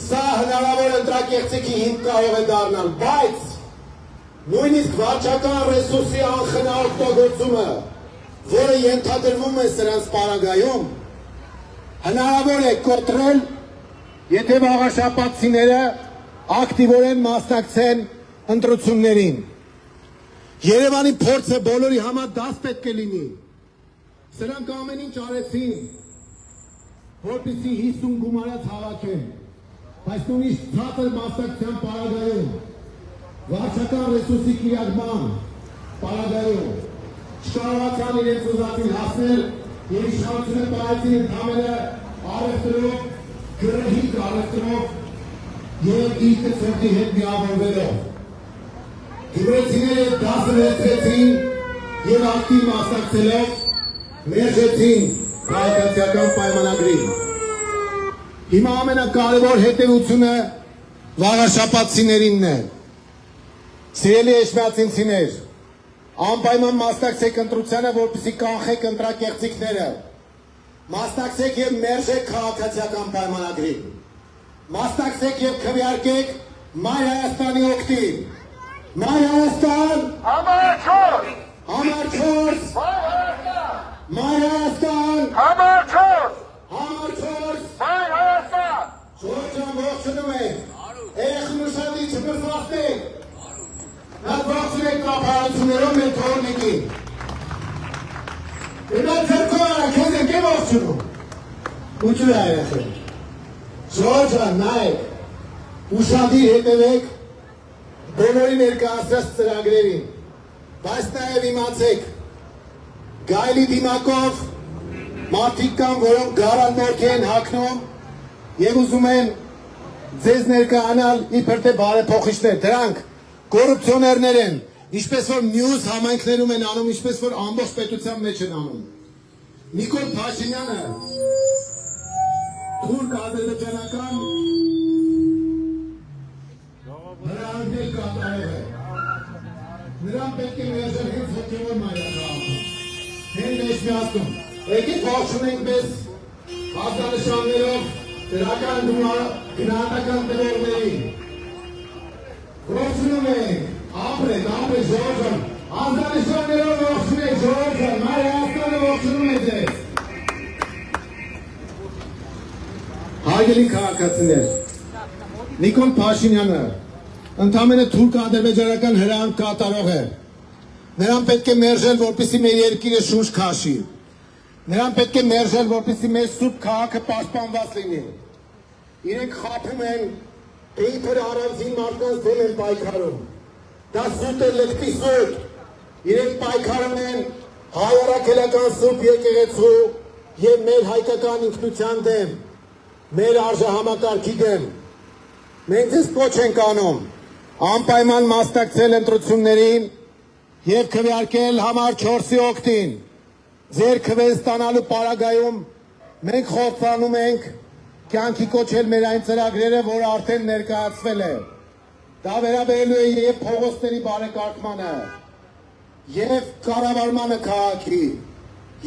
Սա հնարավոր ընտրակեղծիքի հիմք կարող է դառնալ, բայց նույնիսկ վարչական ռեսուրսի անխնա օգտագործումը, որը ենթադրվում է սրանց պարագայում, հնարավոր է կոտրել, եթե վաղաշապատցիները ակտիվորեն մասնակցեն ընտրություններին։ Երևանի փորձը բոլորի համար դաս պետք է լինի։ Սրանք ամեն ինչ արեցին, որպեսզի 50 գումարած հավաքեն, բայց նույնիսկ ցածր մասնակցության պարագայում, վարչական ռեսուրսի կիրառման պարագայում չկարողացան իրենց ուզածին հասնել եւ իշխանությունը պահեցին ընդհանրը առևտրով, գրեհիկ առևտրով եւ ինքը ծրտի հետ միավորվելով։ Գյումրեցիները դասը վերցրեցին եւ ակտիվ մասնակցելով մերժեցին քաղաքացիական պայմանագրին։ Հիմա ամենակարևոր հետևությունը վաղաշապատցիներինն է։ Սիրելի էջմիածինցիներ, անպայման մասնակցեք ընտրությանը, որպեսզի կանխեք ընտրակեղծիքները։ Մասնակցեք եւ մերժեք քաղաքացիական պայմանագրին։ Մասնակցեք եւ քվեարկեք Մայր Հայաստանի օգտին։ Մայր Հայաստան, Համար 4, համար 4, Մայր Հայաստան, Մայր Հայաստան, Համար 4, համար 4, Մայր Հայաստան։ Ժորժան ողջունում ենք։ Երեխան ուշադիր չբրզվացնեք։ Նա ողջ կապարություններով մեր թողնիկին։ Հիմա ձերքով արա, քեզ ենք եմ ողջունում։ Ուջուր այրեխել։ Ժողջան, նայեք, ուշադիր հետևեք բոլորի ներկայացրած ծրագրերին, բայց նաև իմացեք, գայլի դիմակով մարդիկ կան, որոնք գարանորք են հագնում և ուզում են ձեզ ներկայանալ իբր թե բարեփոխիչներ, դրանք կոռուպցիոներներ են, ինչպես որ մյուս համայնքներում են անում, ինչպես որ ամբողջ պետության մեջ են անում։ Նիկոլ Փաշինյանը թուրք-ադրբեջանական հրահանգել կատարող է։ Նրան պետք է միաժամանակ հենց հոգևոր մայրաքաղաքում, հենց մեջմիածնում։ Եկեք ողջունենք մեզ հազարնշաններով դրական գնահատական տվյալներին։ Ողջունում ենք, ապրեք, Ժողովրդ, հազարնշաններով ողջունեք, Ժողովրդ, Հայաստանը ողջունում է ձեզ։ Հարգելի քաղաքացիներ, Նիկոլ Փաշինյանը ընդամենը թուրք-ադրբեջանական հրահանգ կատարող է։ Նրան պետք է մերժել, որպեսզի մեր երկիրը շունչ քաշի։ Նրան պետք է մերժել, որպեսզի մեր սուրբ քաղաքը պաշտպանված լինի։ Իրենք խաբում են, թե իբր առանձին մարդկանց դեմ են պայքարում։ Դա սուտ է լկտի սուտ։ Իրենք պայքարում են հայ-առաքելական սուրբ եկեղեցու և մեր հայկական ինքնության դեմ, մեր արժեհամակարգի դեմ։ Մենք ձեզ կոչ ենք անում անպայման մասնակցել ընտրություններին և քվեարկել համար 4-ի օգտին։ Ձեր քվեն ստանալու պարագայում մենք խոստանում ենք կյանքի կոչել մեր այն ծրագրերը, որ արդեն ներկայացվել է։ Դա վերաբերելու է և փողոցների բարեկարգմանը, և կառավարմանը քաղաքի,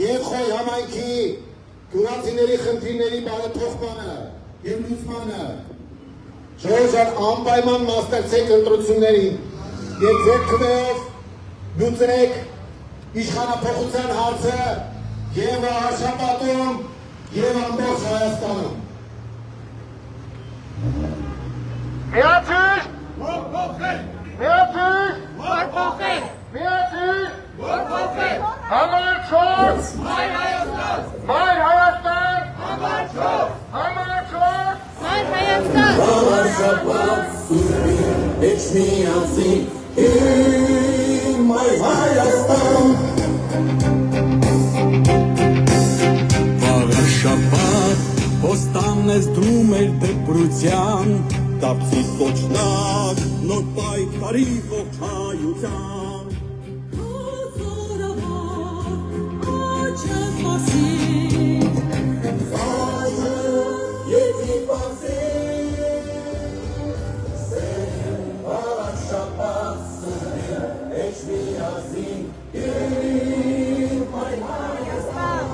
և Խոյ համայնքի գյուղացիների խնդիրների բարեփոխմանը և լուծմանը։ Ժողովուրդ, անպայման մասնակցեք ընտրություններին և ձեր քվեով լուծեք իշխանափոխության հարցը և Արշապատում և ամբողջ Հայաստանում։ Միացիր! Որփոխեք! Միացիր! Որփոխեք! Միացիր! Որփոխեք! Համար 4! Մայր Հայաստան! Մայր Հայաստան! Համար 4! Համար 4! Մայր Հայաստան! Արշապատ սուրբին էջ միացին Մայր Հայաստան Արշապատ հոստան ես դրում էր դպրության Դապսի կոչնակ նոր պայքարի ողջ հայության Աչակ մասին Վայը եթի պասին Սեն արշապատ սուրբին էջ միացին Մայր Հայաստան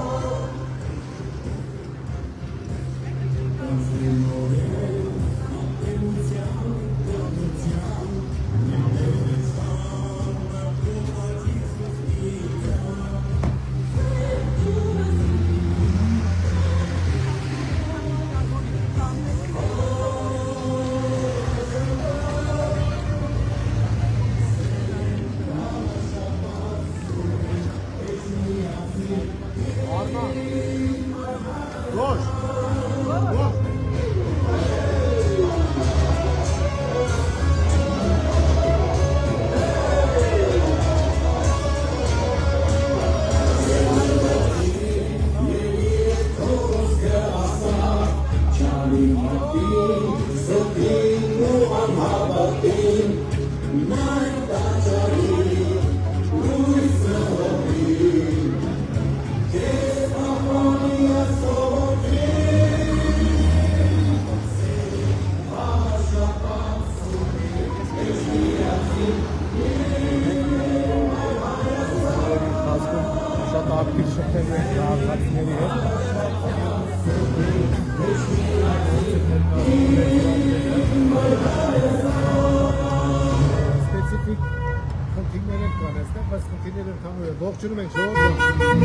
Ողջունում ենք ժողովուրդ։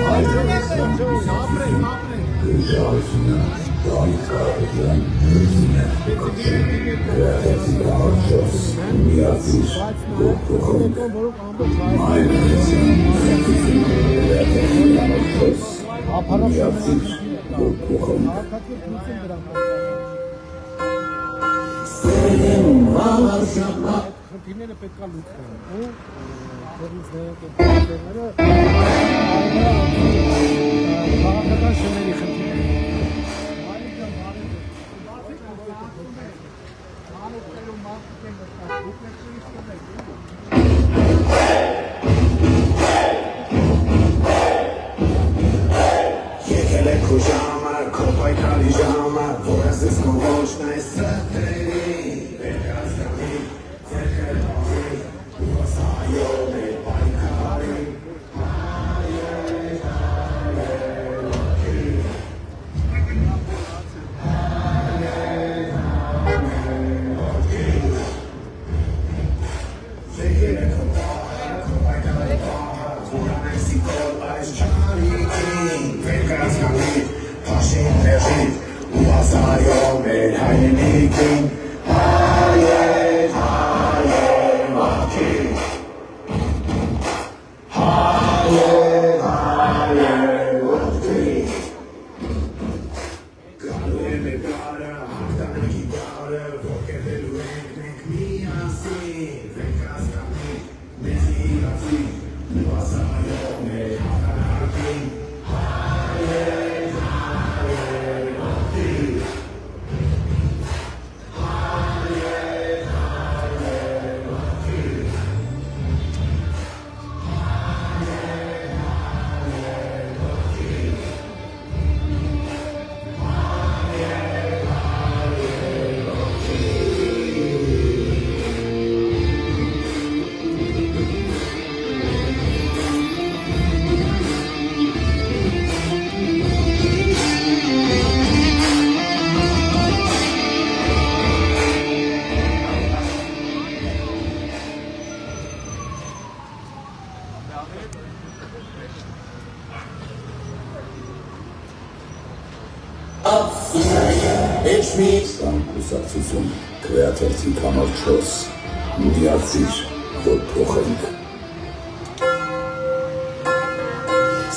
Ողջունում ենք, ապրեք։ Գիշերություն David Karapetyan, Özüne Bekotçen, Kreativci Kamarços, Miyatsir, Gokokon, Mayra Yasan, Kreativci Kamarços, Miyatsir, Gokokon. Senin var şapka. Խնդիրները պետք է լուծվեն ու ծերնիցները քաղաքական շների խնդիրները Եկել է քո ժամը, քո պայքարի ժամը, որ ասես քո ոչն այս սրտերի Վերկազգանի, ձերքեր տողի, ու ասայով է պայքարի Եկել է քո պահը, քո պայքարի պահը, որ անեսի կոլ այս չարիքին Վերկազգանի, պաշին պեժին, ու ասայով էր հայնիկին Հայեր, հայեր, մատքին Հայեր, հայեր, մատքին Գալու է մեր գարը, հաղթանակի գարը, ոգևելու ենք մենք միասին Վերկազգանի, մեզ իրացի, ու ասայով մեր հաղթանակին Հայեր, հայեր, մատքին Ստան կուսակցություն, Kreativci Kamarços, Միացիր, որ փոխենք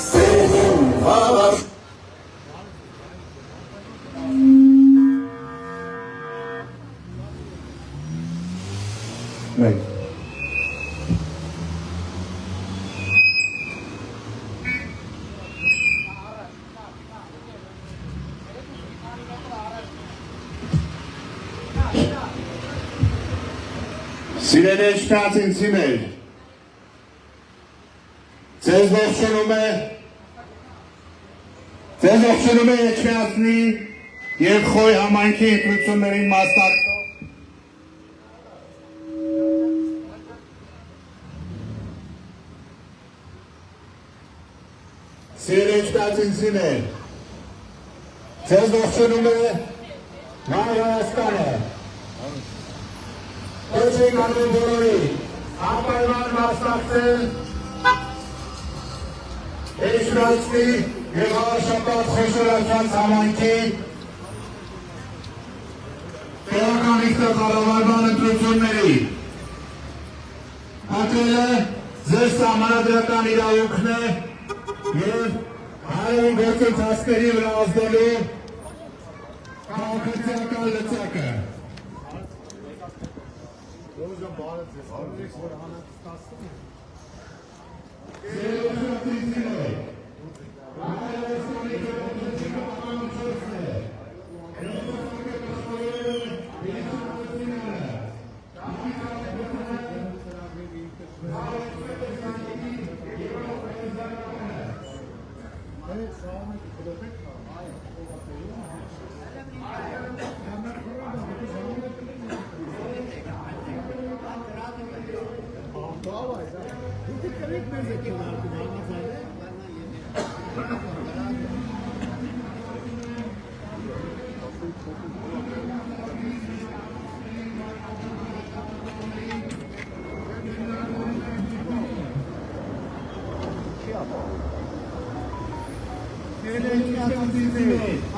Senin var Մենք Սիրելի ողջունիներ, ձեզ ողջունում է Էջմիածնի և Խոյ համայնքի ընտրություններին մասնակցող Սիրելի ողջունիներ, ձեզ ողջունում է Մայր Հայաստանը Կոչենք անում բոլորի, անպայման մասնակցել Էջմիածնի և Հավաշապատ խոշորացված համայնքի տեղական ինքնակառավարման ընտրությունների։ Հատելը ձեր սահմանադրական իրավունքն է և հայերեն գործընթացների վրա ազդելու քաղաքացիական լծակը։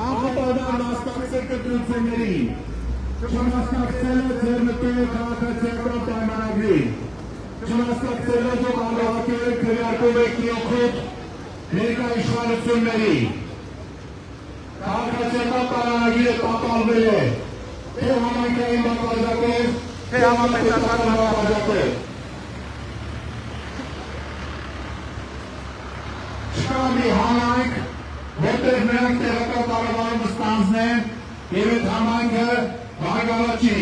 անպայման մասնակցեք ընտրություններին, չմասնակցել է ձեր մտել քաղաքացիական պայմանագրին, չմասնակցել է դուք անհավաքել քվեարկում եք օգուտ ներկա իշխանությունների, քաղաքացիական պայմանագիրը տապալվել է, թե համայնքային մակարդակով, թե համապետական մակարդակով։ Չկա մի համայնք, որտեղ նրանք տեղական կառավարումը ստանձնեն եւ այդ համայնքը բարգավաճի։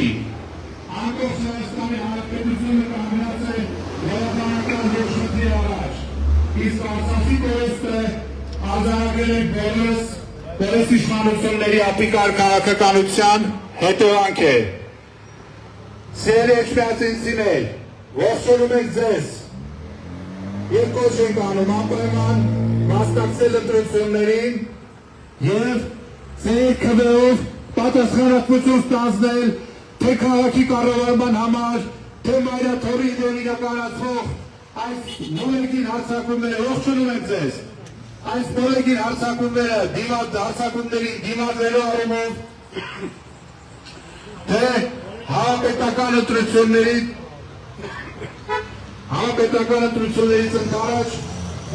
Անկախ Հայաստանի Հանրապետությունը կանգնած է վերաբանական ոչնչի առաջ։ Իսկ Արցախի կորստը արձանագրել են բոլորս իշխանությունների ապիկար քաղաքականության հետևանք է։ Սիրելի էջմիածինցիներ, ողջունում ենք ձեզ եւ կոչ ենք անում անպայման մասնակցել ընտրություններին եւ ձեր քվեով պատասխանատվություն ստանձնել թե քաղաքի կառավարման համար, թե մայրաթորի դեմ իրականացվող այս նորեկին հարձակումները, ողջունում ենք ձեզ, այս նորեկին հարձակումները հարձակումներին դիմադրելու առումով, թե Հանրապետական ընտրություններից ընդառաջ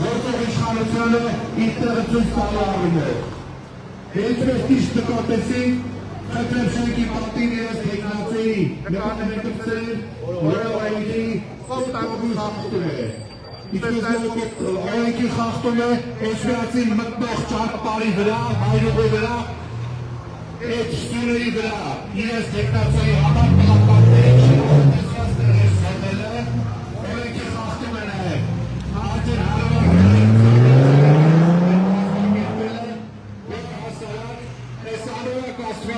որտեղ իշխանությունը իր տեղը ցույց տալու առումով։ Ինչպես ճիշտ նկատեցինք, Խեթրեփշենկի պատին իրենց թեկնածուի նկատմամբ որովայնքի սոստանոց խախտում է։ Ինչպես օրենքի խախտում է էջմիածին մտնող ճանապարհի վրա, հայրուղու վրա, այդ ստուների վրա իրենց թեկնածուի համար պլակատների չնորտեսված տեղեր սովելը, օրենքի խախտում է նաև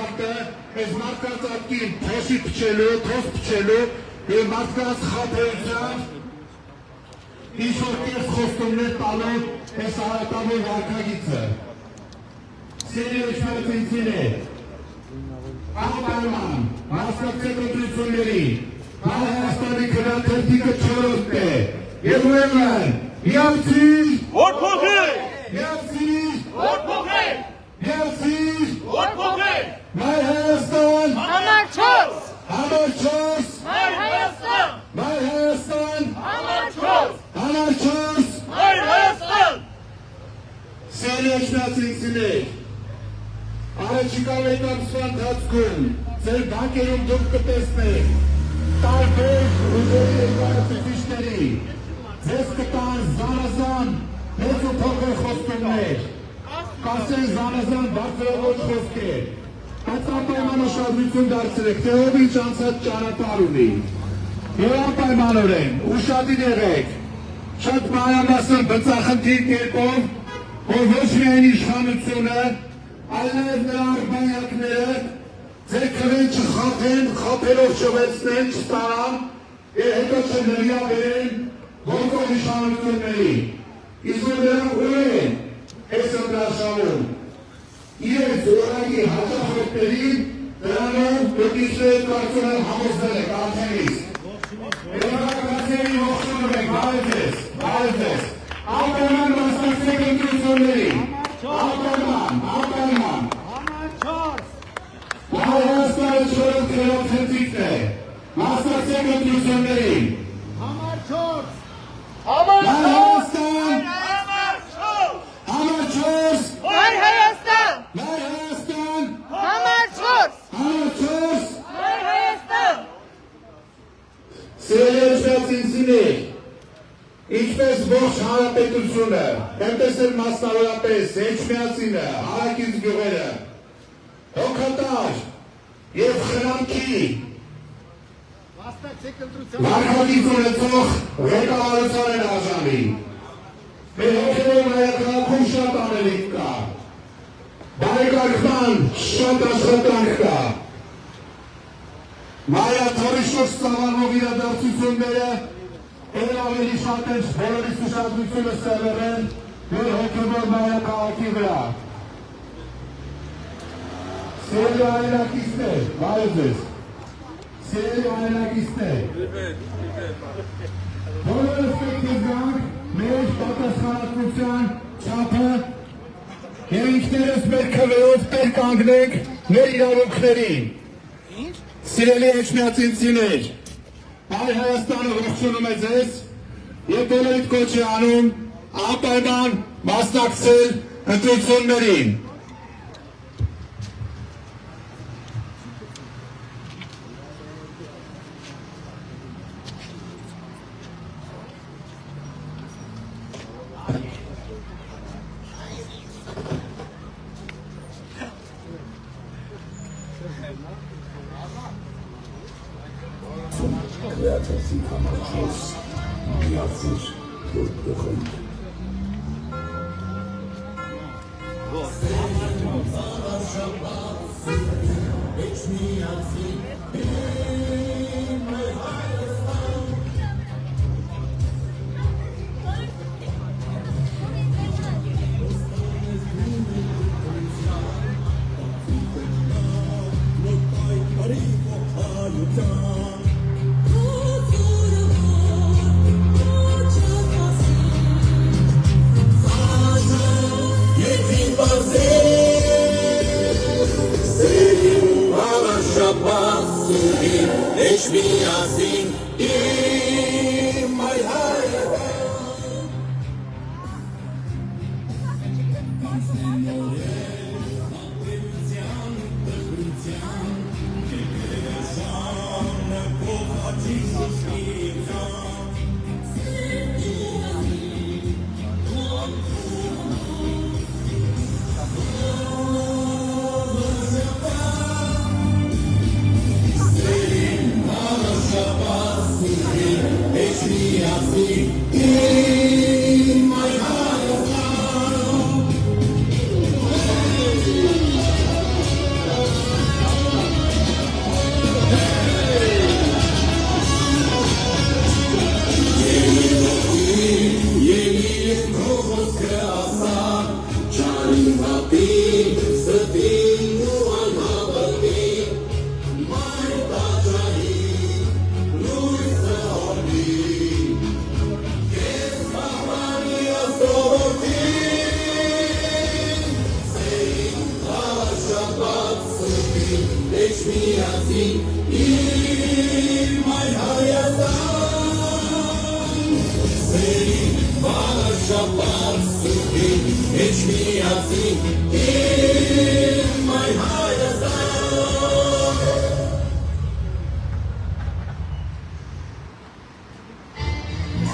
արդեն այս մարդկանց ատկին թոշի փչելու, թոս փչելու և մարդկանց խաբեությամբ ինչ-որ կերս խոստումներ տալու այս հարատավոր վարկագիծը։ Սիրելի էջմիածինցիներ, անպայման մասնակցեք ընտրությունների, Հայաստանի քվեաթերթիկը 4-րդն է, և ուրեմն միացիր, Ոտ փոխեք, միացիր, ոտ փոխեք, միացիր, ոտ փոխեք, Մայր Հայաստան, Համար 4, համար 4, Մայր Հայաստան, Մայր Հայաստան, Համար 4, համար 4, Մայր Հայաստան։ Սիրելի էջմիածինցիներ, առաջիկա մեկ ամսվա ընթացքում ձեր բանկերում դուք կտեսնեք տարբեր ուժերի ներկայացուցիչների, ձեզ կտան զանազան մեծ ու փոքր խոստումներ, կասեն զանազան բարձրավոր խոսքեր, բայց անպայման ուշադրություն դարձրեք, թե ով ինչ անցած ճանապարհ ունի, եւ անպայմանորեն ուշադիր եղեք, շատ մանրամասն բծախնդիր կերպով, որ ոչ միայն իշխանությունը, այլ նաև նրա արբանյակները ձեր քվեն չխաբեն, խաբելով չվեցնեն, չստանան եւ հետո չնրյա բերեն ողջ իշխանությունների։ Իսկ որ նրանք ուր են այս ընտրաշարում, իրենց օրակի հաճախորդներին դրանով դուքիչները կարծում են համոզվել եք արդենից։ Եվրակացիների ողջունում եք, բարև ձեզ, անպայման մասնակցեք ընտրություններին, անպայման, Հայաստանը 4-րդ թերթիկն է, մասնակցեք ընտրություններին, Համար 4, Մայր Հայաստան, Համար 4, համար 4, Մայր Հայաստան, Մայր Հայաստան, Համար 4, համար 4, Մայր Հայաստան։ Սիրելի էջմիածինցիներ, ինչպես ողջ հանրապետությունը, այնպես էլ մասնավորապես էջմիածինը, հարակից գյուղերը, հոգատար և խնամքի վարկագիծ ունեցող ղեկավարության են արժանի։ Մեր հոգևոր ներքաղաքում շատ անելիք կա, բարեկարգման շատ աշխատանք կա, մայրաթորի շուրջ ծավալվող իրադարձությունները էլ ավելի շատ են բոլորիս ուշադրությունը սևեռեն մեր հոգևոր մայրաքաղաքի վրա։ Սիրելի հայրենակիցներ, բարև ձեզ, սիրելի հայրենակիցներ, բոլորս պետք է զգանք մեր պատասխանատվության չափը եւ ինքներս մեր քվեով տեր կանգնենք մեր իրավունքներին։ Սիրելի էջմիածինցիներ, Հայ Հայաստանը ողջունում է ձեզ եւ բոլորիդ կոչ է անում անպայման մասնակցել ընտրություններին։ Քվեաթերթի համար 4 միացիր, որ փոխենք։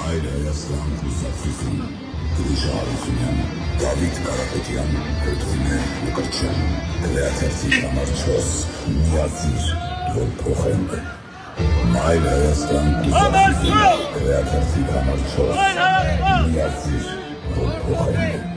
Հայր Հայաստան կուսակցություն, Գրիշա Հարությունյան, Դավիթ Կարապետյան, Հրթունե Մկրտչյան, Քվեաթերթի համար 4 միացիր, որ փոխենք։ Հայր Հայաստան կուսակցություն, Քվեաթերթի համար 4 միացիր, որ փոխենք։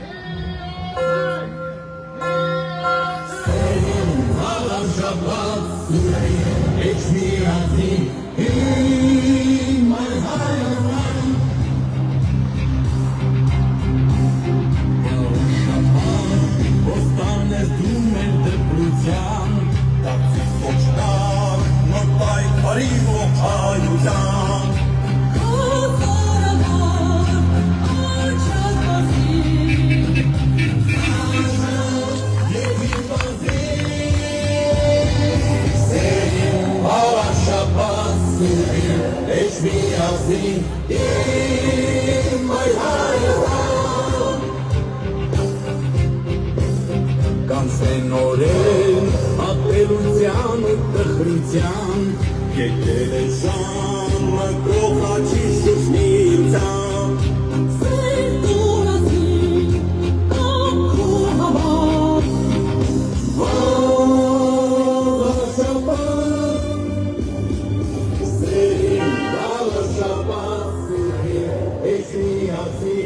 Կանցենորեն ապելության ու տխրության եկել է ժամը կողաչի շուշնիության Սերտուն ասի ակու համար Վաղաշապատ Սերին վաղաշապատ Սերին էջմի ասի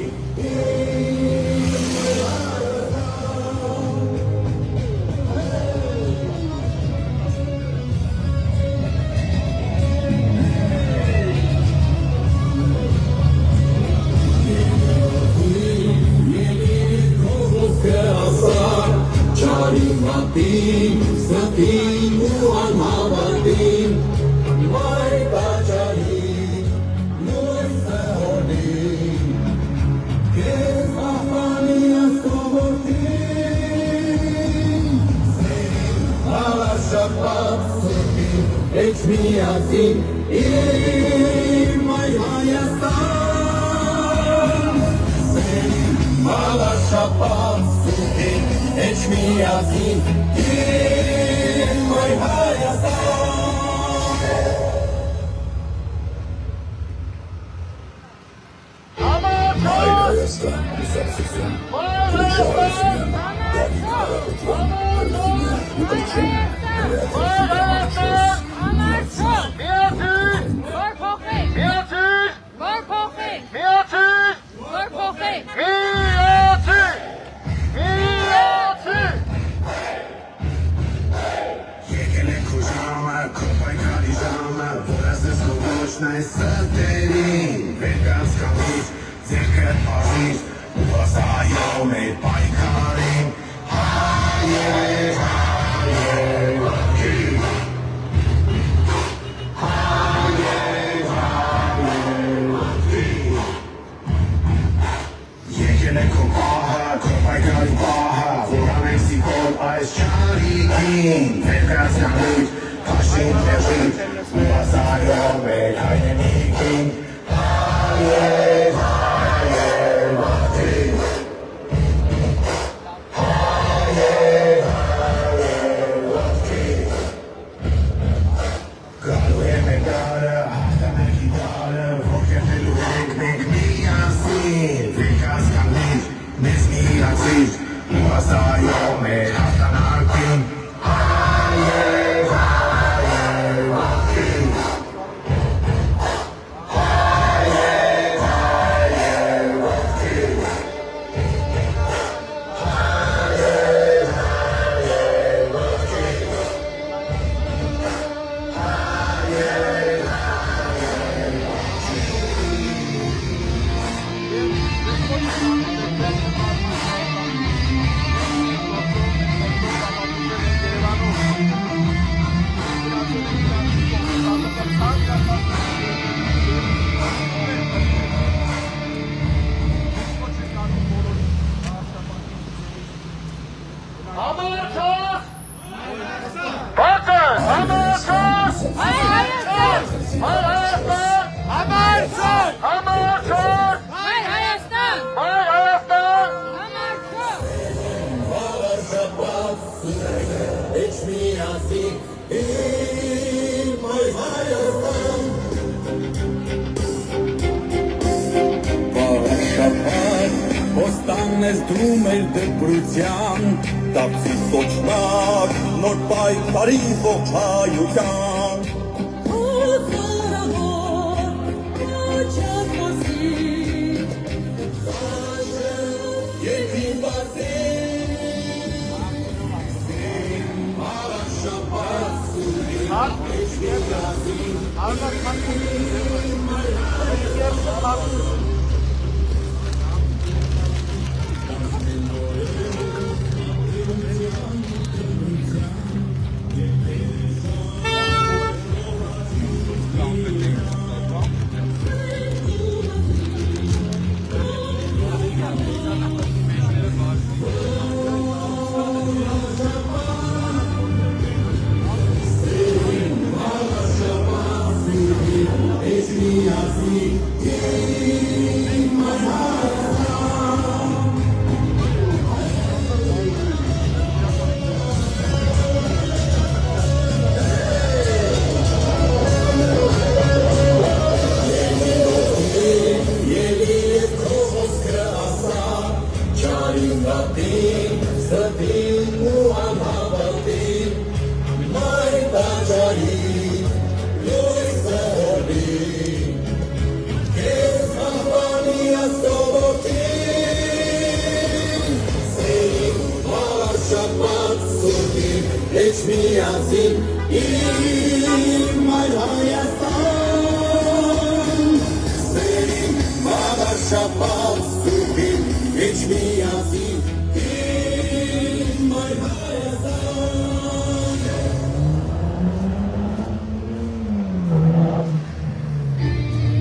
միասին իմ այ Հայաստան Մալաշապան սուպին էջ միասին իմ այ Հայաստան Հայր Հայաստան ուսակցություն Քրիշարասյան Դավիթ Կարապետյան Հրթիմե Մկրտչյան Ոստանես դրում էր դպրության, դարձի սոչնակ, նոր պայքարի ողջ հայության։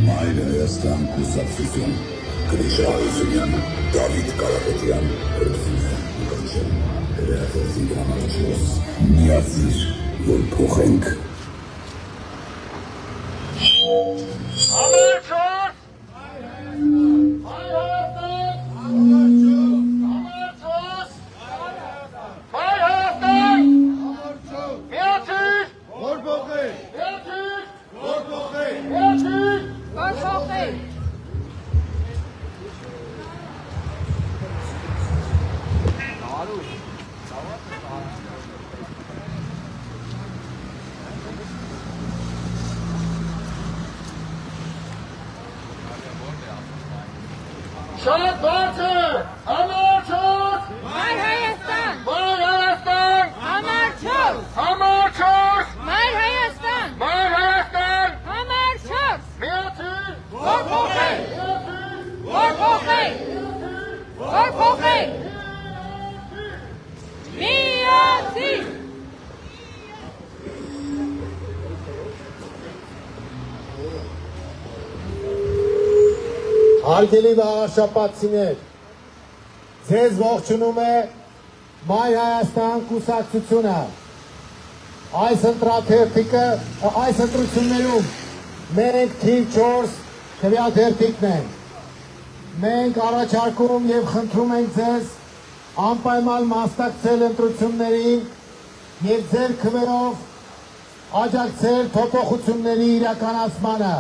Հայր Հայաստան ուսակցություն Քրիշարասյան Դավիթ Կարապետյան Հրթիմե Մկրտչյան Միացիր, որ փոխենք Շատ բարձր, համար 4, Մայր Հայաստան, Մայր Հայաստան, համար 4, համար 4, Մայր Հայաստան, Մայր Հայաստան, համար 4, միացիր, որ փոխենք, որ փոխենք, որ փոխենք, միացիր, Հարգելի վաղաշապատցիներ, ձեզ ողջունում է Մայր Հայաստան կուսակցությունը։ Այս ընտրություններում մենք թիվ 4 քվեաթերթիկն ենք։ Մենք առաջարկում և խնդրում ենք ձեզ անպայման մասնակցել ընտրություններին և ձեր քվեով աջակցել փոփոխությունների իրականացմանը։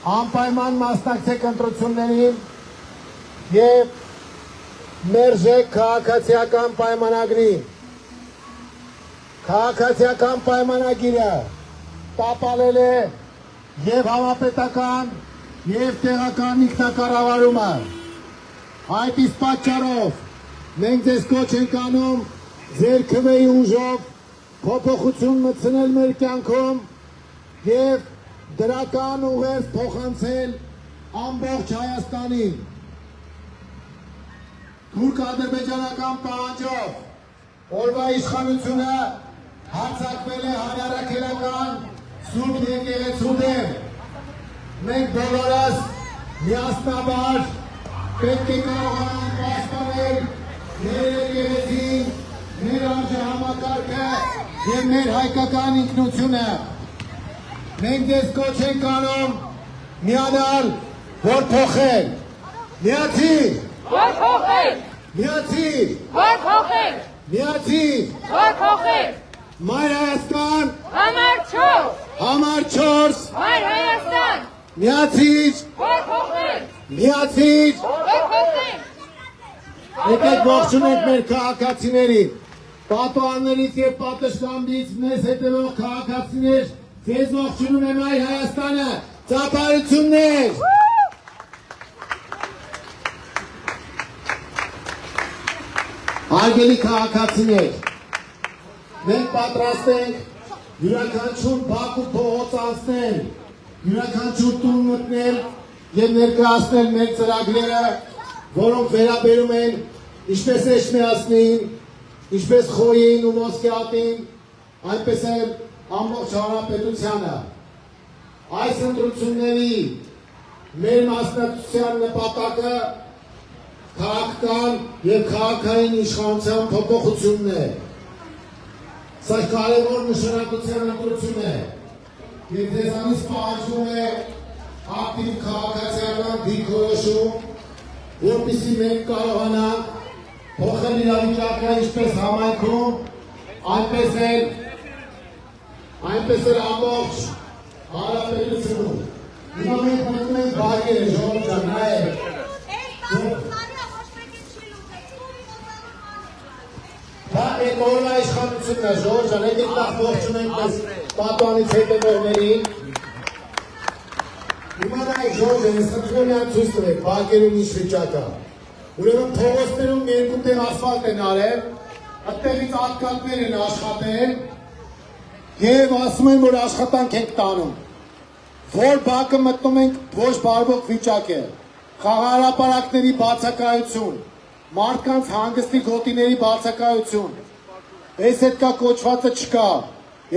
Անպայման մասնակցեք ընտրություններին և մերժեք քաղաքացիական պայմանագրին։ Քաղաքացիական պայմանագիրը տապալել է և համապետական և տեղական ինքնակառավարումը։ Այդ իսկ պատճառով մենք ձեզ կոչ ենք անում ձեր քվեի ուժով փոփոխություն մտցնել մեր կյանքում և դրական ուղերձ փոխանցել ամբողջ Հայաստանին։ Թուրք-ադրբեջանական պահանջով օրվա իշխանությունը հարձակվել է հանրաքելական Սուրբ եկեղեցու դեմ։ Մենք բոլորս միասնաբար պետք է կարողանանք պաշտպանել մեր եկեղեցին, մեր արժեհամակարգը և մեր հայկական ինքնությունը։ Մենք ձեզ կոչ ենք անում միանալ, որ փոխել։ Միացիր, որ փոխենք, միացիր, որ փոխենք, միացիր, որ փոխենք, Մայր Հայաստան, համար 4, համար 4, Մայր Հայաստան, միացիր, որ փոխենք, միացիր, որ փոխենք, եկեք ողջունենք մեր քաղաքացիներին, պատուհաններից և պատշգամբից մեզ հետևող քաղաքացիներ, ձեզ ողջունում է Մայր Հայաստանը, ծափարություններ։ Հարգելի քաղաքացիներ, մենք պատրաստ ենք յուրաքանչյուր բակ ու փողոց անցնել, յուրաքանչյուր տուն մտնել և ներկայացնել մեր ծրագրերը, որոնք վերաբերում են ինչպես Էջմիածնին, ինչպես Խոյին ու Մոսկվային, այնպես էլ ամբողջ հանրապետությանը։ Այս ընտրությունների մեր մասնակցության նպատակը քաղաքական և քաղաքային իշխանության փոփոխությունն է։ Սա կարևոր նշանակության ընտրություն է և ձեզանից պահանջվում է ակտիվ քաղաքացիական դիրքորոշում, որպեսզի մենք կարողանանք փոխել իրավիճակը ինչպես համայնքում, այնպես էլ ամբողջ հանրապետությունում։ Հիմա մենք մտնում ենք բարգերը, ժողովուրդ ջան, նայեք։ Դա այդ օրվա իշխանությունն է, ժողովուրդ ջան, եկեք նախ ողջունենք մեզ պատուհանից հետևողներին։ Հիմա նայեք, ժողովուրդ ջան, ես խնդրում եմ միայն ցույց տվեք բարգերում ինչ վիճակ է։ Ուրեմն փողոցներում երկու տեղ ասֆալտ են արել, այդտեղից ատկատներ են աշխատել և ասում են, որ աշխատանք ենք տանում։ Որ բակը մտնում ենք ոչ բարվոք վիճակ է, խաղահրապարակների բացակայություն, մարդկանց հանգստի գոտիների բացակայություն, այս հետ կա կոչվածը չկա,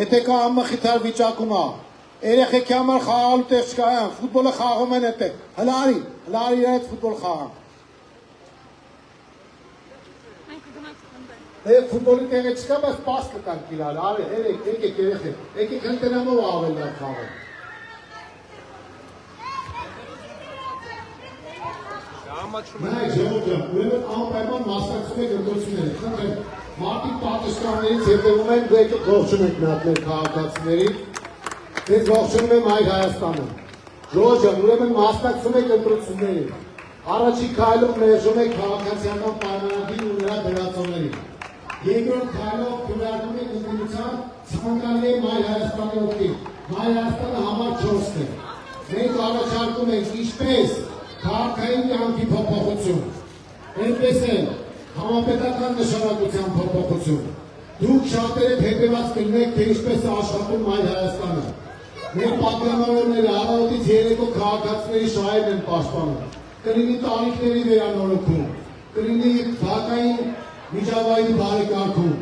եթե կա անմխիթար վիճակում է, երեխեքի համար խաղալու տեղ չկա, ֆուտբոլը խաղում են այդտեղ, հլարի իրար հետ ֆուտբոլ խաղան։ Ֆուտբոլի տեղը չկա, բայց պաս կտանք իրար, եկեք երեխեք, եկեք ընտենամով ավել լավ խաղել։ Նայեք ժողովուրդ ջան, ուրեմն անպայման մասնակցում եք ընտրություններին։ Խնդրեմ, մարդիկ պատասխաններից հետևում են, դուք ողջունում եք մեր քաղաքացիներին։ Ես ողջունում եմ Հայ Հայաստանը։ Ժողովուրդ ջան, ուրեմն մասնակցում եք ընտրություններին։ Առաջին քայլով մերժում եք քաղաքացիական պայմանագիրն ու նրա դրացողներին։ Երկրորդ քայլով քննարկում եք ընդդիմության ցանկալի Հայ Հայաստանի օգտին։ Հայ Հայաստանը համար 4-ն է։ Մենք առաջարկում ենք ինչպես քաղաքային կյանքի փոփոխություն, այնպես էլ համապետական նշանակության փոփոխություն։ Դուք շատերը հետևած կլինեք, թե ինչպես է աշխատում Հայ Հայաստանը։ Մեր պատգամավորները առավոտից երեկո քաղաքացիների շահերն են պաշտպանում։ Կլինի տարիքների վերանորոգում, կլինի բակային միջավայրի բարեկարգում,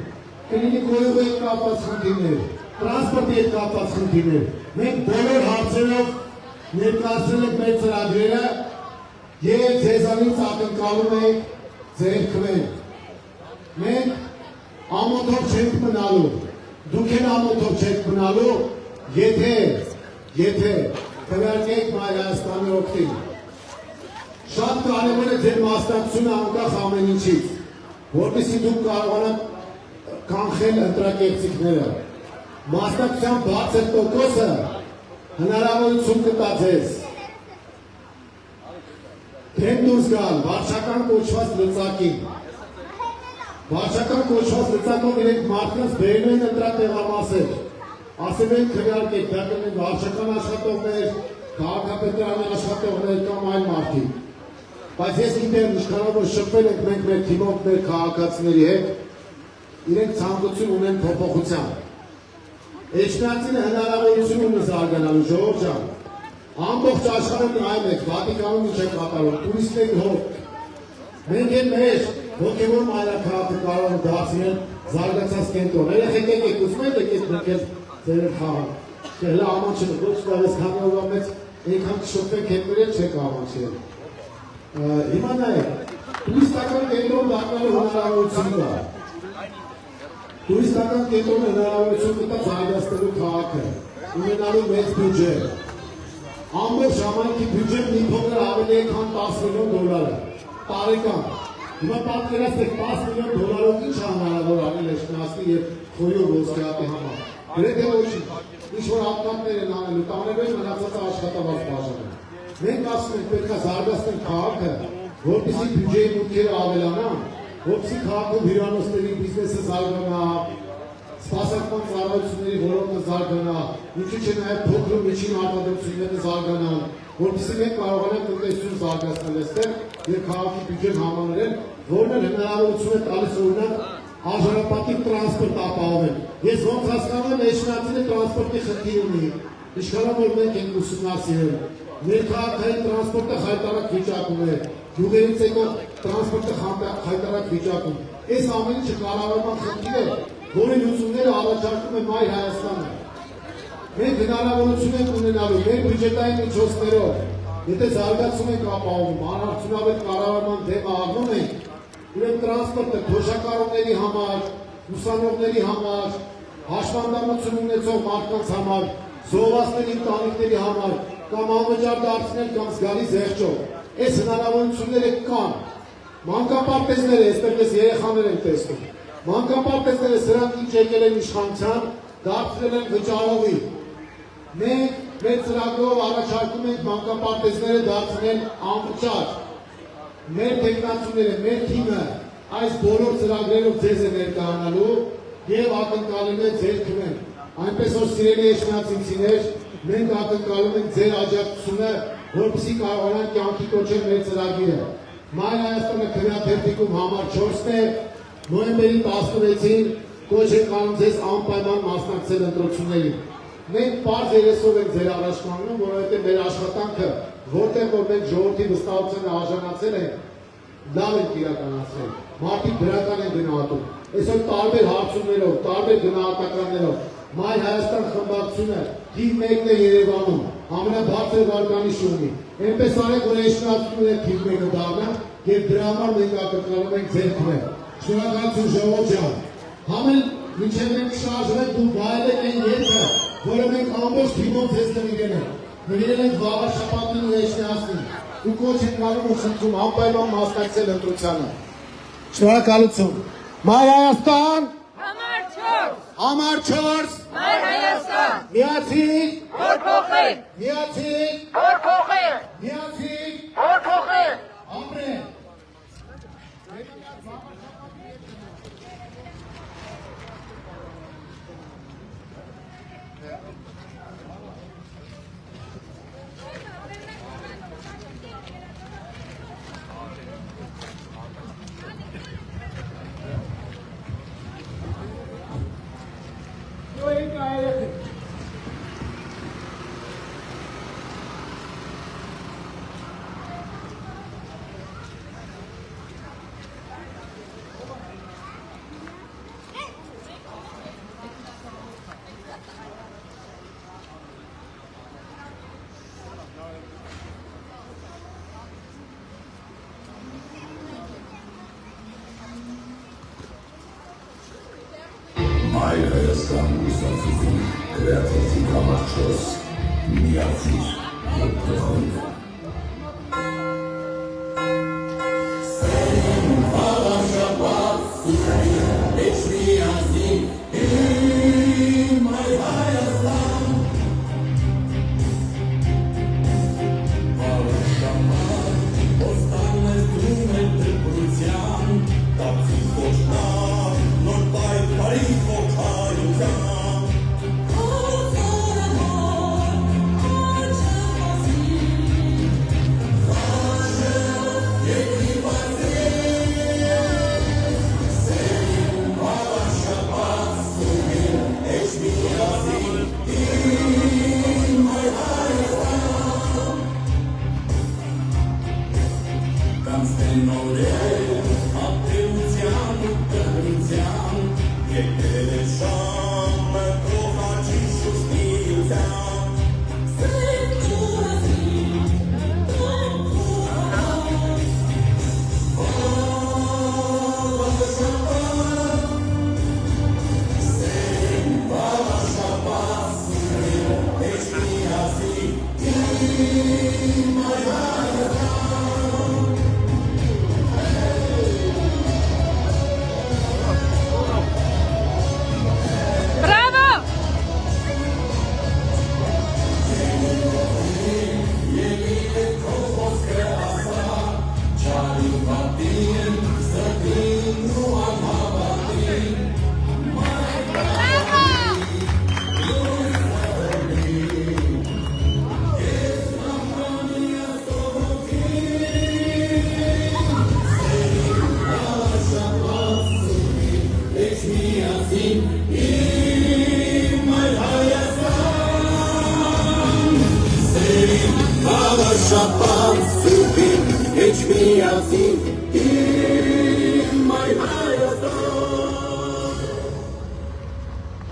կլինի գոյու հետ կապված խնդիրներ, տրանսպորտի հետ կապված խնդիրներ։ Մենք բոլոր հարցերով ներկայացրել ենք մեր ծրագրերը եւ ձեզանից ակնկալում ենք ձեր քվեն։ Մենք ամոթով չենք մնալու, դուք էլ ամոթով չեք մնալու, եթե քվեարկեք Հայ Հայաստանի օգտին։ Շատ կարևոր է ձեր մասնակցությունը անկախ ամեն ինչից, որպեսզի դուք կարողանաք կանխել ընտրակեղծիքները։ Մասնակցության բարձր տոկոսը հնարավորություն կտա ձեզ դեմ դուրս գալ վարչական կոչված լծակին։ Վարչական կոչված լծակով իրենք մարդկանց բերում են ընտրատեղամասեր։ Ասում են քվեարկեք, դա կլինեն վարչական աշխատողներ, քաղաքապետարանի աշխատողներ կամ այլ մարդիկ։ Բայց ես գիտեմ ինչքանով որ շփվել ենք մենք մեր թիմով մեր քաղաքացիների հետ, իրենք ցանկություն ունեն փոփոխության։ Էջմիածինը հնարավորություն ունի զարգանալու, ժողովուրդ ջան։ Ամբողջ աշխարհում նայում եք, Վատիկանում ինչ է կատարում, տուրիստների հոտ։ Մենք էլ մեր ոգևոր մայրաքաղաքը կարող ենք դարձնել զարգացած կենտրոն։ Երեխեք եկեք, ուզում եք եկեք նկել ձեր խաղը։ Հələ ամանչել, ոչ դարես քանի օրվա մեծ այնքան կշփվենք հետները չեք ամանչել։ Հիմա նայեք, տուրիստական կենտրոն դառնալու հնարավորություն կա։ Տուրիստական կենտրոնը հնարավորություն կտա զարգացնելու քաղաքը, ունենալու մեծ բյուջե։ Ամբողջ ժամանակի բյուջեն մի փոքր ավելի է, քան $10 միլիոն տարեկան։ Հիմա պատկերացրեք $10 միլիոն ինչ հնարավոր անել Էջմիածնի եւ Խորի ոսկեհատի համար։ Գրեթե ոչինչ։ Ինչ-որ հատկատներ են անելու, տանել են մնացածը աշխատավարձ բաժանել։ Մենք ասում ենք պետք է զարգացնենք քաղաքը, որպեսզի բյուջեի մուտքերը ավելանան, որպեսզի քաղաքում հյուրանոցների բիզնեսը զարգանա, սպասարկման ծառայությունների ոլորտը զարգանա, ինչու՞ չէ նաև փոքր ու միջին արտադրությունները զարգանան, որպեսզի մենք կարողանանք տնտեսություն զարգացնել այստեղ եւ քաղաքի բյուջեն համալրել, որն էլ հնարավորություն է տալիս օրինակ արժանապատիվ տրանսպորտ ապահովել։ Ես ոնց հասկանում եմ, Էջմիածինը տրանսպորտի խնդիր ունի, ինչքանով որ մենք ենք ուսումնասիրել։ Մեր քաղաքային տրանսպորտը խայտարակ վիճակում է, գյուղերից եկող տրանսպորտը խայտարակ վիճակում։ Այս ամեն ինչը կառավարման խնդիր է, որի լուծումները առաջարկում է Հայ Հայաստանը։ Մենք հնարավորություն ենք ունենալու մեր բյուջետային միջոցներով, եթե զարգացում ենք ապահովում, անարդյունավետ կառավարման դեմ աղնում ենք, ուրեմն տրանսպորտը թոշակառուների համար, ուսանողների համար, հաշվանդամություն ունեցող մարդկանց համար, զոհվածների ընտանիքների համար, կամ անվճար դարձնել կամ զգալի զեղչով։ Այս հնարավորությունները կան։ Մանկապարտեզները, այսպես ես երեխաներ եմ տեսնում։ Մանկապարտեզները սրանք ինչ եկել են իշխանության, դարձրել են վճարովի։ Մենք մեր ծրագրով առաջարկում ենք մանկապարտեզները դարձնել անվճար։ Մեր տեխնացուները, մեր թիմը այս բոլոր ծրագրերով ձեզ է ներկայանալու եւ ակնկալում է ձեր քվեն։ Այնպես որ սիրելի էջմիածինցիներ, մենք ակնկալում ենք ձեր աջակցությունը, որպեսզի կարողանանք կյանքի կոչել մեր ծրագիրը։ Հայ Հայաստանը քվեաթերթիկում համար 4-ն է, նոյեմբերի 16-ին կոչ ենք անում ձեզ անպայման մասնակցել ընտրություններին։ Մենք պարզ երեսով ենք ձեր առաջ կանգնում, որովհետև մեր աշխատանքը, որտեղ որ մենք ժողովրդի վստահությանը արժանացել ենք, լավ ենք իրականացրել։ Մարդիկ դրական են գնահատում։ Այսօր տարբեր հարցումներով, տարբեր գնահատականներով Հայ Հայաստան խմբակցությունը թիվ 1-ն է Երևանում, ամենաբարձր վարկանիշ ունի։ Այնպես արեք, որ Էջմիածինը թիվ 1-ը դառնա եւ դրա համար մենք ակնկալում ենք ձեր քվեն։ Շնորհակալություն ժողովուրդ ջան։ Համել մինչև մենք շարժվենք դու վայելեք այն երգը, որը մենք ամբողջ թիմով ձեզ նվիրել ենք։ Նվիրել ենք Վաղաշապատին ու Էջմիածնին։ ու կոչ ենք անում ու խնդրում անպայման մասնակցել ընտրությանը։ Շնորհակալություն։ Մայր Հայաստան, համար 4, Մայր Հայաստան, միացիր, որ փոխենք, միացիր, որ փոխենք, միացիր, որ փոխենք։ ամրեն։ Մայր Հայաստան ուսացություն կրեատիվի համար 4 միացիր և փոխենք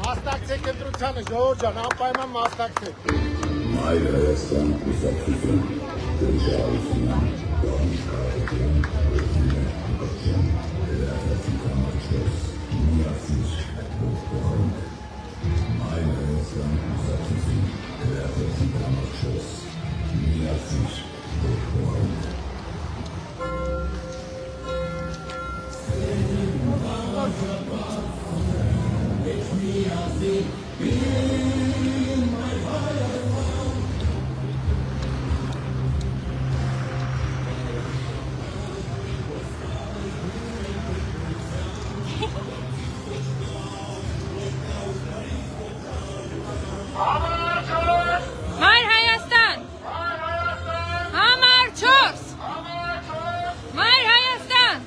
Մասնակցեք ընտրությանը, ժողովուրդ ջան, անպայման մասնակցեք։ Մայր Հայաստան ուսացություն կրեատիվի Մայր Հայաստան, համար 4, Մայր Հայաստան,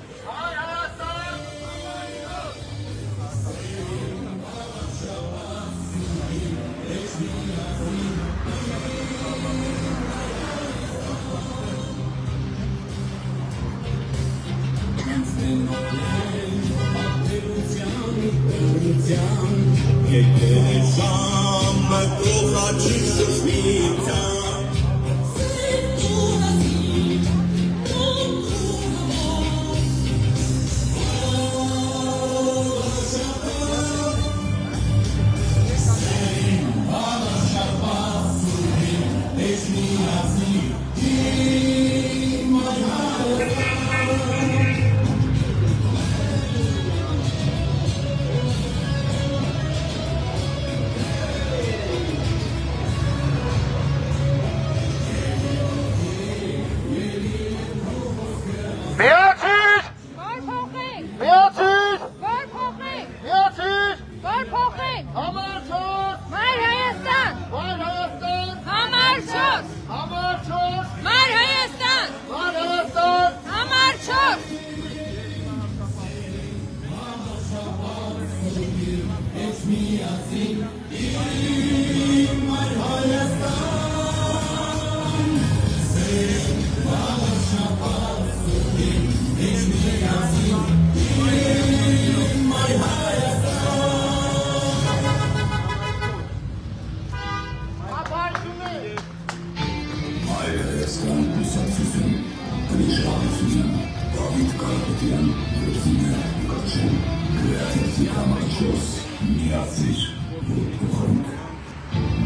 Շահությունյան, Դավիթ Կարապետյան, Լուսինե Կոչեն, Կրեատիվի Համաչոս, միացիր, որ փոխենք։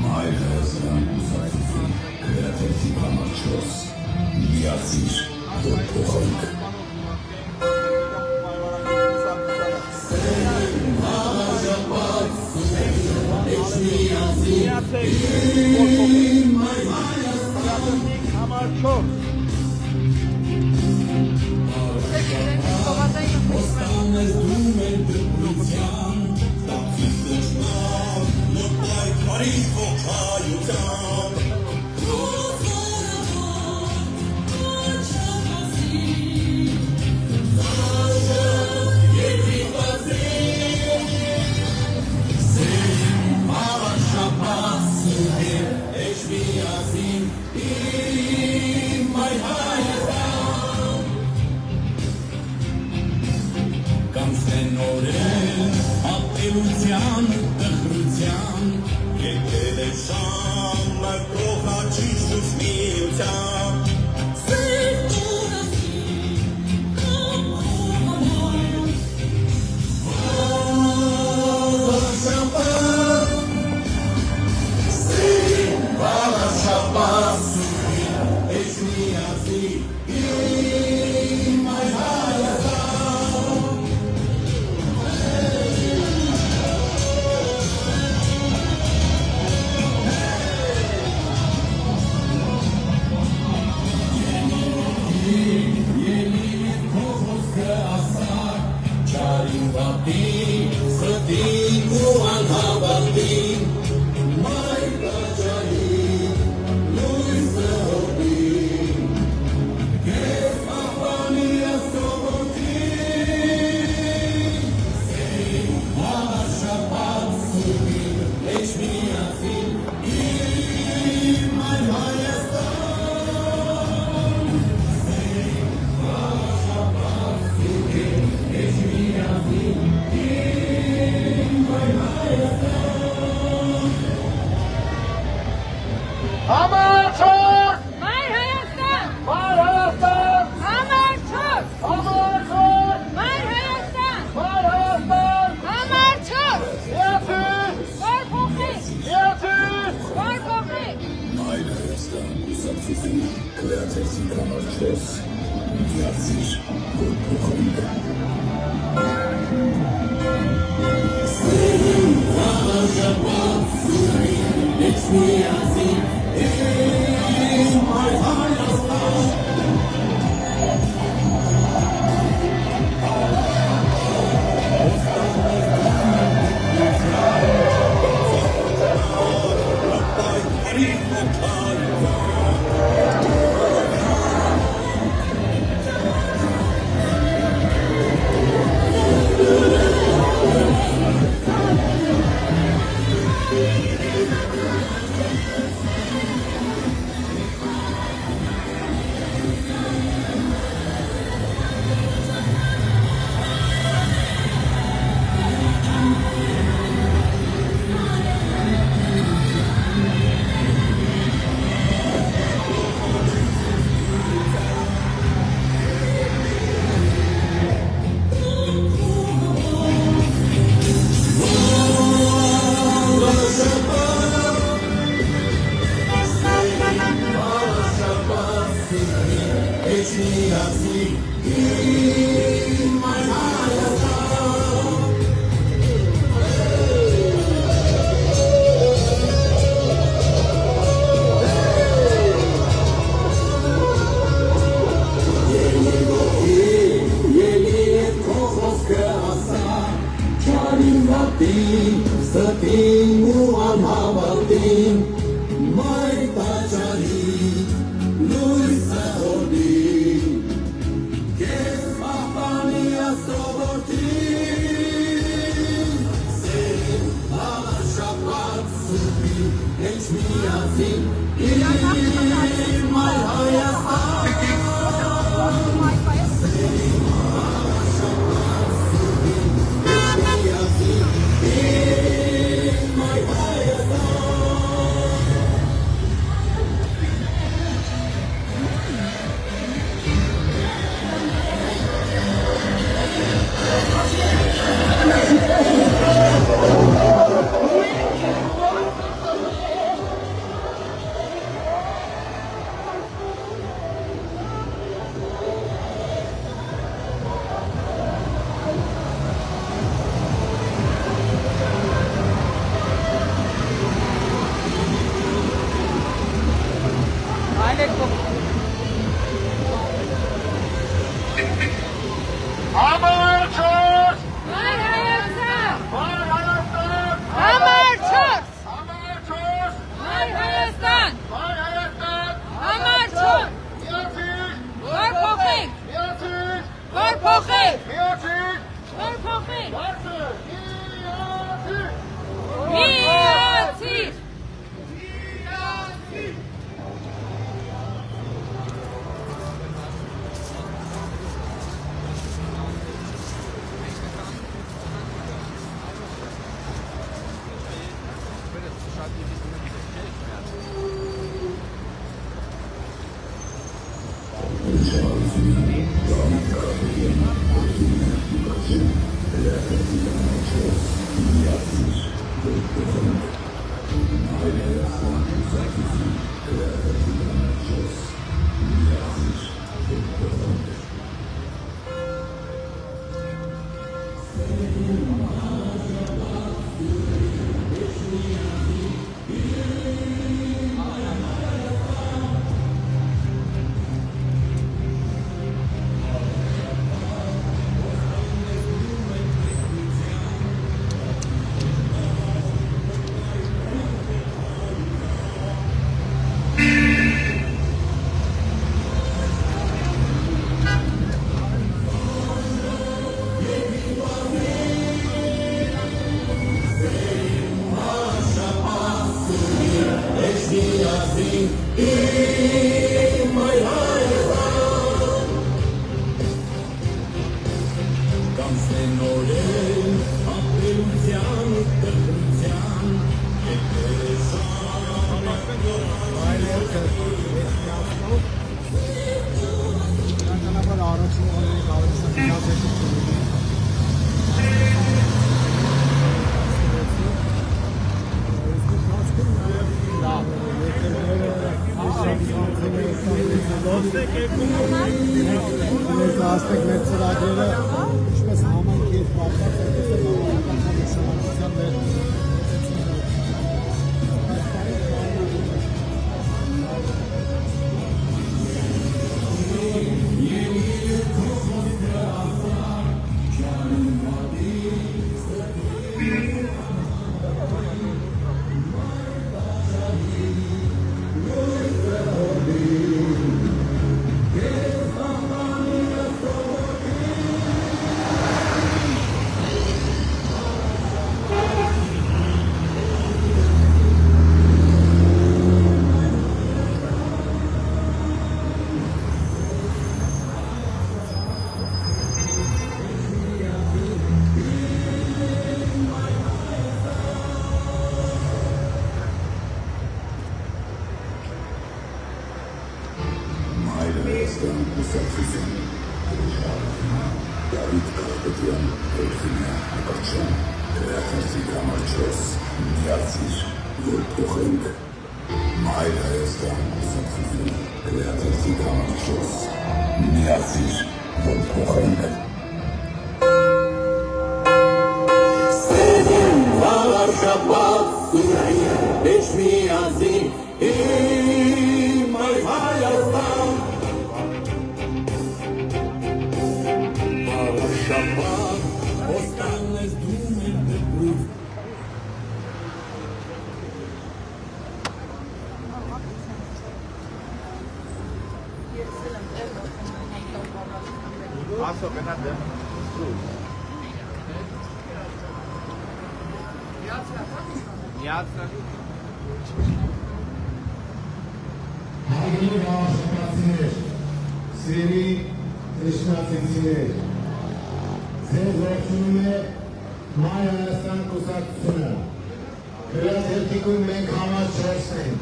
Մայր Հայաստան ուսացություն, Կրեատիվի Համաչոս, միացիր, որ փոխենք։ Ներկայացնենք մեր ծրագրերը, ինչպես համայնքի հետ կապված է, նշանակության մեր David Karapetyan, Elfina, Ակաչյան, Քրեաթերթիկ համար 4, միացիր, որ փոխենք։ Մայր Հայաստան ուսուցիչներ, Քրեաթերթիկ համար 4, միացիր, որ փոխենք։ Սեդին վարշապատ սուրային, էչ միացին, իմ այ Հայաստան, Շապատ, ոստանն ես դում եմ դպրուց Ասո գնադ Հարգելի վարշապատցիներ, սիրելի թշնամիներ, ձեզ ողջունում է Մայր Հայաստան կուսակցությունը։ Քրեաթերթիկում մենք համար 4 ենք։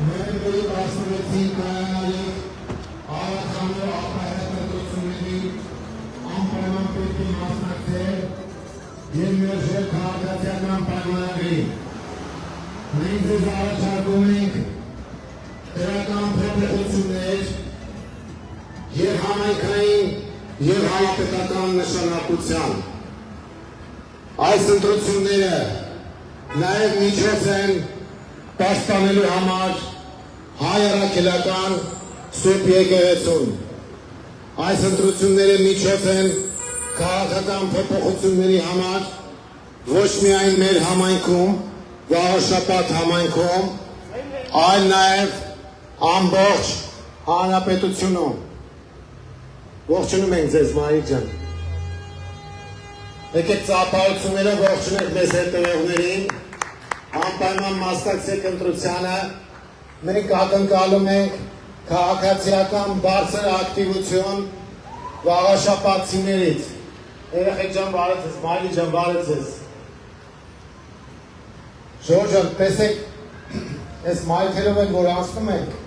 Նոյեմբերի 16-ին կայանալիք Արաքանու ապահայտնությունների անպայման պետք է մասնակցել և մերժել քաղաքացիական պայմանագրին։ Մենք ձեզ առաջարկում ենք դրական փոփոխություններ և համայնքային և հայապետական նշանակության։ Այս ընտրությունները նաև միջոց են պաշտպանելու համար հայ առաքելական Սուրբ եկեղեցուն։ Այս ընտրությունները միջոց են քաղաքական փոփոխությունների համար ոչ միայն մեր համայնքում, Վաղաշապատ համայնքում, այլ նաև ամբողջ հանրապետությունում։ Ողջունում ենք ձեզ, Մարիկ ջան։ Եկեք ծափահարությունները ողջունենք մեզ հետևողներին, անպայման մասնակցեք ընտրությանը, մենք ակնկալում ենք քաղաքացիական բարձր ակտիվություն Վաղաշապատցիներից։ Երեխեք ջան, բարև ձեզ, Մարիկ ջան, բարև ձեզ։ Ժորժ ջան, տեսեք, այս մայթերով են, որ անցնում ենք,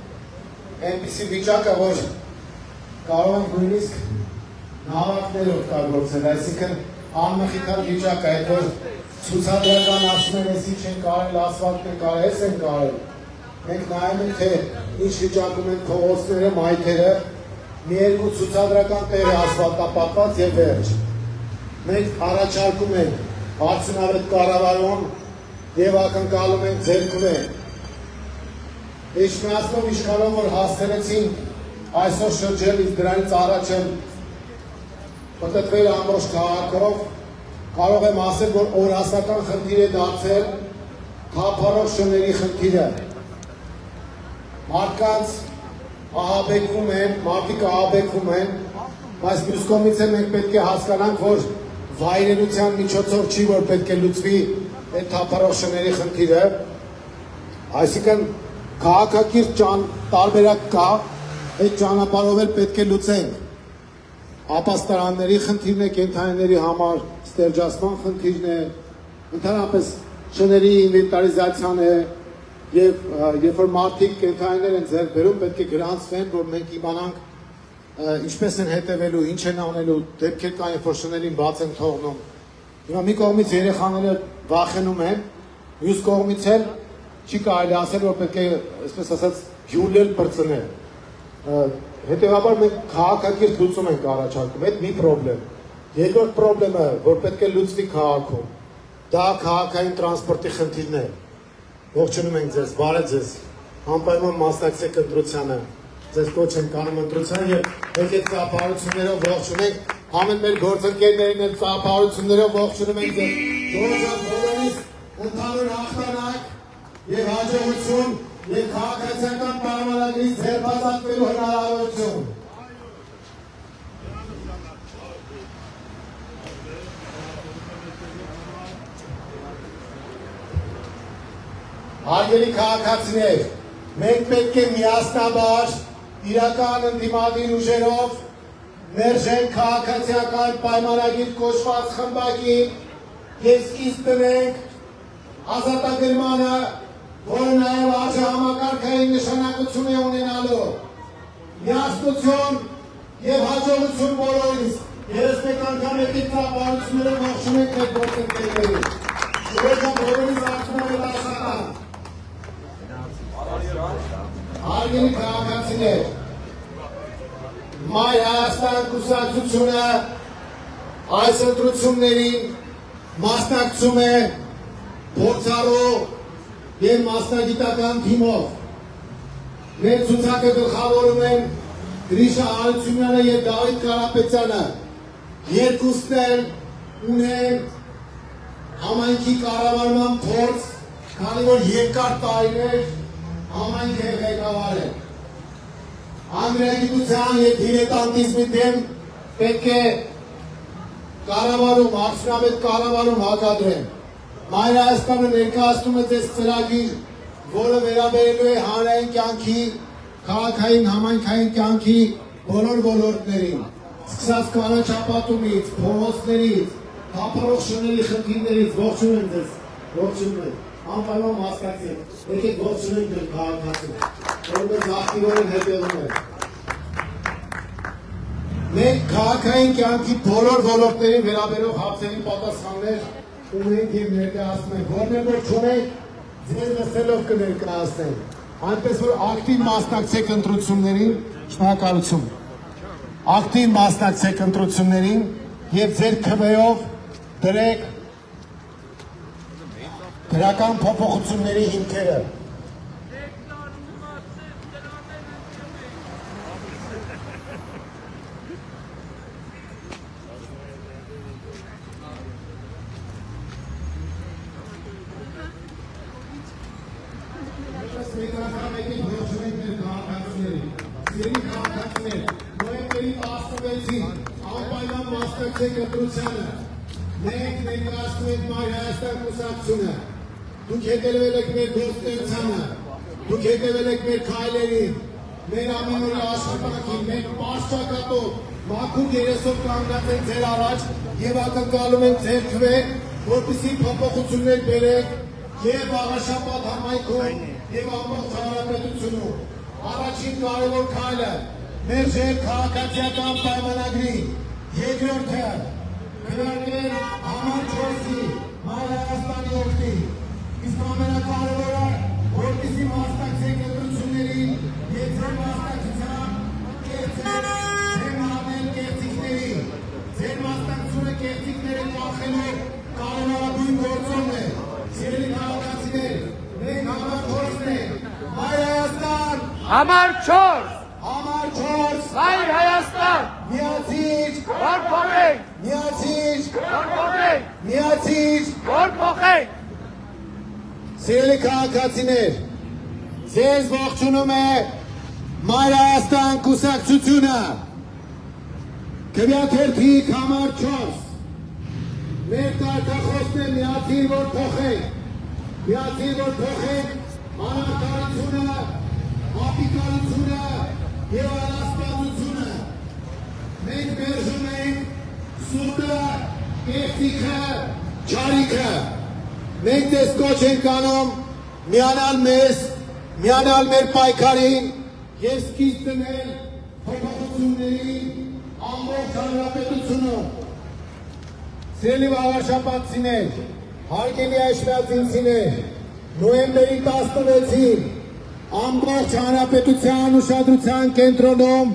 այնպիսի վիճակ է, որ կարող ենք նույնիսկ նավակներ օգտագործել, այսինքն անմխիթար վիճակ է, այդ որ ցուցադրական ասում են, էսի չեն կարել, ասֆալտ են կարել, էս են կարել։ Մենք նայում ենք, թե ինչ վիճակում են փողոցները, մայթերը, մի երկու ցուցադրական տեղ է ասֆալտապատված եւ վերջ։ Մենք առաջարկում ենք արդյունավետ կառավարում եւ ակնկալում ենք ձեռքբերել։ Իշխանացնող իշխանով որ հասցրեցին այսօր շրջել, իսկ դրանից առաջ են պատտվել ամբողջ քաղաքով, կարող եմ ասել, որ օրասական խնդիր է դարձել թափառող շների խնդիրը։ Մարդկանց ահաբեկվում են, մարդիկ ահաբեկվում են, բայց մյուս կողմից մենք պետք է հասկանանք, որ վայրենության միջոցով չի, որ պետք է լուծվի այդ թափառող շների խնդիրը, այսինքն քաղաքակիրթ տարբերակ կա, այդ ճանապարհով էլ պետք է լուծենք։ Ապաստարանների խնդիրն է, կենդանիների համար ստերջացման խնդիրն է, ընդհանրապես շների ինվենտարիզացիան է, եւ երբ որ մարդիկ կենդանիներ են ձեռք բերում, պետք է գրանցվեն, որ մենք իմանանք ինչպես են հետևելու, ինչ են անելու, դեպքեր կան, երբ որ շներին բաց են թողնում։ Հիմա մի կողմից երեխաները վախենում են, մյուս կողմից էլ չի կարելի ասել, որ պետք է, այսպես ասած, հյուլել բրծնել։ Հետևաբար մենք քաղաքակիրթ լուծում ենք առաջարկում, այդ մի պրոբլեմ։ Երկրորդ պրոբլեմը, որ պետք է լուծվի քաղաքում, դա քաղաքային տրանսպորտի խնդիրն է։ Ողջունում ենք ձեզ, բարև ձեզ, անպայման մասնակցեք ընտրությանը, ձեզ կոչ ենք անում ընտրության եւ եկեք ծափահարություններով ողջունենք, ամեն մեր գործընկերներին այդ ծափահարություններով ողջունում ենք ձեզ, ժողովրդական բոլորիս ընդհանուր հաղթանակ եւ հաջողություն եւ քաղաքացիական պայմանագրից ձերբազատվելու հնարավորություն։ Հարգելի քաղաքացիներ, մենք պետք է միասնաբար իրական ընդդիմադիր ուժերով մերժենք քաղաքացիական պայմանագիր կոչված խմբակին եւ սկիզբ դնենք ազատագրմանը, որը նաեւ արժեհամակարգային նշանակություն է ունենալու։ Միասնություն եւ հաջողություն բոլորիս։ Ես մեկ անգամ եկեք ծափահարությունները ողջունում ենք մեր գործընկերներին։ Շնորհակալ բոլորիս ակտիվորեն աշխատան։ Հարգելի քաղաքացիներ, Մայր Հայաստան կուսակցությունը այս ընտրություններին մասնակցում է փորձառու եւ մասնագիտական թիմով։ Մեր ցուցակը գլխավորում են Գրիշա Հարությունյանը եւ Դավիթ Կարապետյանը։ Երկուսն էլ ունեն համայնքի կառավարման փորձ, քանի որ երկար տարիներ համայնքի ղեկավար է։ Անգրագիտության եւ դիլետանտիզմի դեմ պետք է կառավարում, արդյունավետ կառավարում հակադրեն։ Մայր Հայաստանը ներկայացնում է ձեզ ծրագիր, որը վերաբերելու է հանրային կյանքի, քաղաքային, համայնքային կյանքի բոլոր ոլորտներին, սկսած կանաչապատումից, փողոցներից, թափառող շների խնդիրներից, ողջունում եմ ձեզ, ողջունում եմ, անպայման մասնակցեք, եկեք ողջունենք մեր քաղաքացիներին, որ մեզ ակտիվորեն հետևում են։ Մենք քաղաքային կյանքի բոլոր ոլորտներին վերաբերող հարցերի պատասխաններ ունենք եւ ներկայացնում ենք, որներ որ չունենք, ձեր լսելով կներկայացնենք։ Այնպես որ ակտիվ մասնակցեք ընտրություններին, շնորհակալություն։ Ակտիվ մասնակցեք ընտրություններին եւ ձեր քվեով դրեք դրական փոփոխությունների հիմքերը։ Անպայման մասնակցեք ընտրությանը, մենք ներկայացնում ենք Մայր Հայաստան կուսակցությունը, դուք հետևել եք մեր գործունեությանը, դուք հետևել եք մեր քայլերին, մեր ամենօրյա աշխատանքին, մենք պարզ մաքուր երեսով կանգնած ենք ձեր առաջ եւ ակնկալում ենք ձեր քվե, որպեսզի փոփոխություններ բերեք եւ Աղաշապատ համայնքում եւ ամբողջ հանրապետությունում։ Առաջին կարևոր քայլը մերժել քաղաքացիական պայմանագրի, երկրորդը քննարկել համար 4-ի Մայր Հայաստանի օգտին, իսկ ամենակարևորը, որպեսզի մասնակցեք ընտրություններին եւ ձեր մասնակցությամբ կերտել ձեր մահմել կերտիկների, ձեր մասնակցությունը կերտիկները կանխելու կարևորագույն գործոնն է, սիրելի քաղաքացիներ, մենք համար 4-ն ենք, Մայր Հայաստան, Համար 4 համար 4, Մայր Հայաստան, միացիր, որ փոխենք, միացիր, որ փոխենք, միացիր, որ փոխենք։ Սիրելի քաղաքացիներ, ձեզ ողջունում է Մայր Հայաստան կուսակցությունը, Քվեաթերթիկ համար 4, մեր կարգախոսն է միացիր, որ փոխենք, միացիր, որ փոխենք անարգարությունը, ապիկալությունը և առասպանությունը, մենք մերժում ենք սուտը, կեղտիքը, չարիքը, մենք ձեզ կոչ ենք անում միանալ մեզ, միանալ մեր պայքարին և սկիզբ դնել փոփոխությունների ամբողջ հանրապետությունում։ Սիրելի վաղաշաբաթցիներ, հարգելի այշմիածինցիներ, նոյեմբերի 16-ին ամբողջ հանրապետության ուշադրության կենտրոնում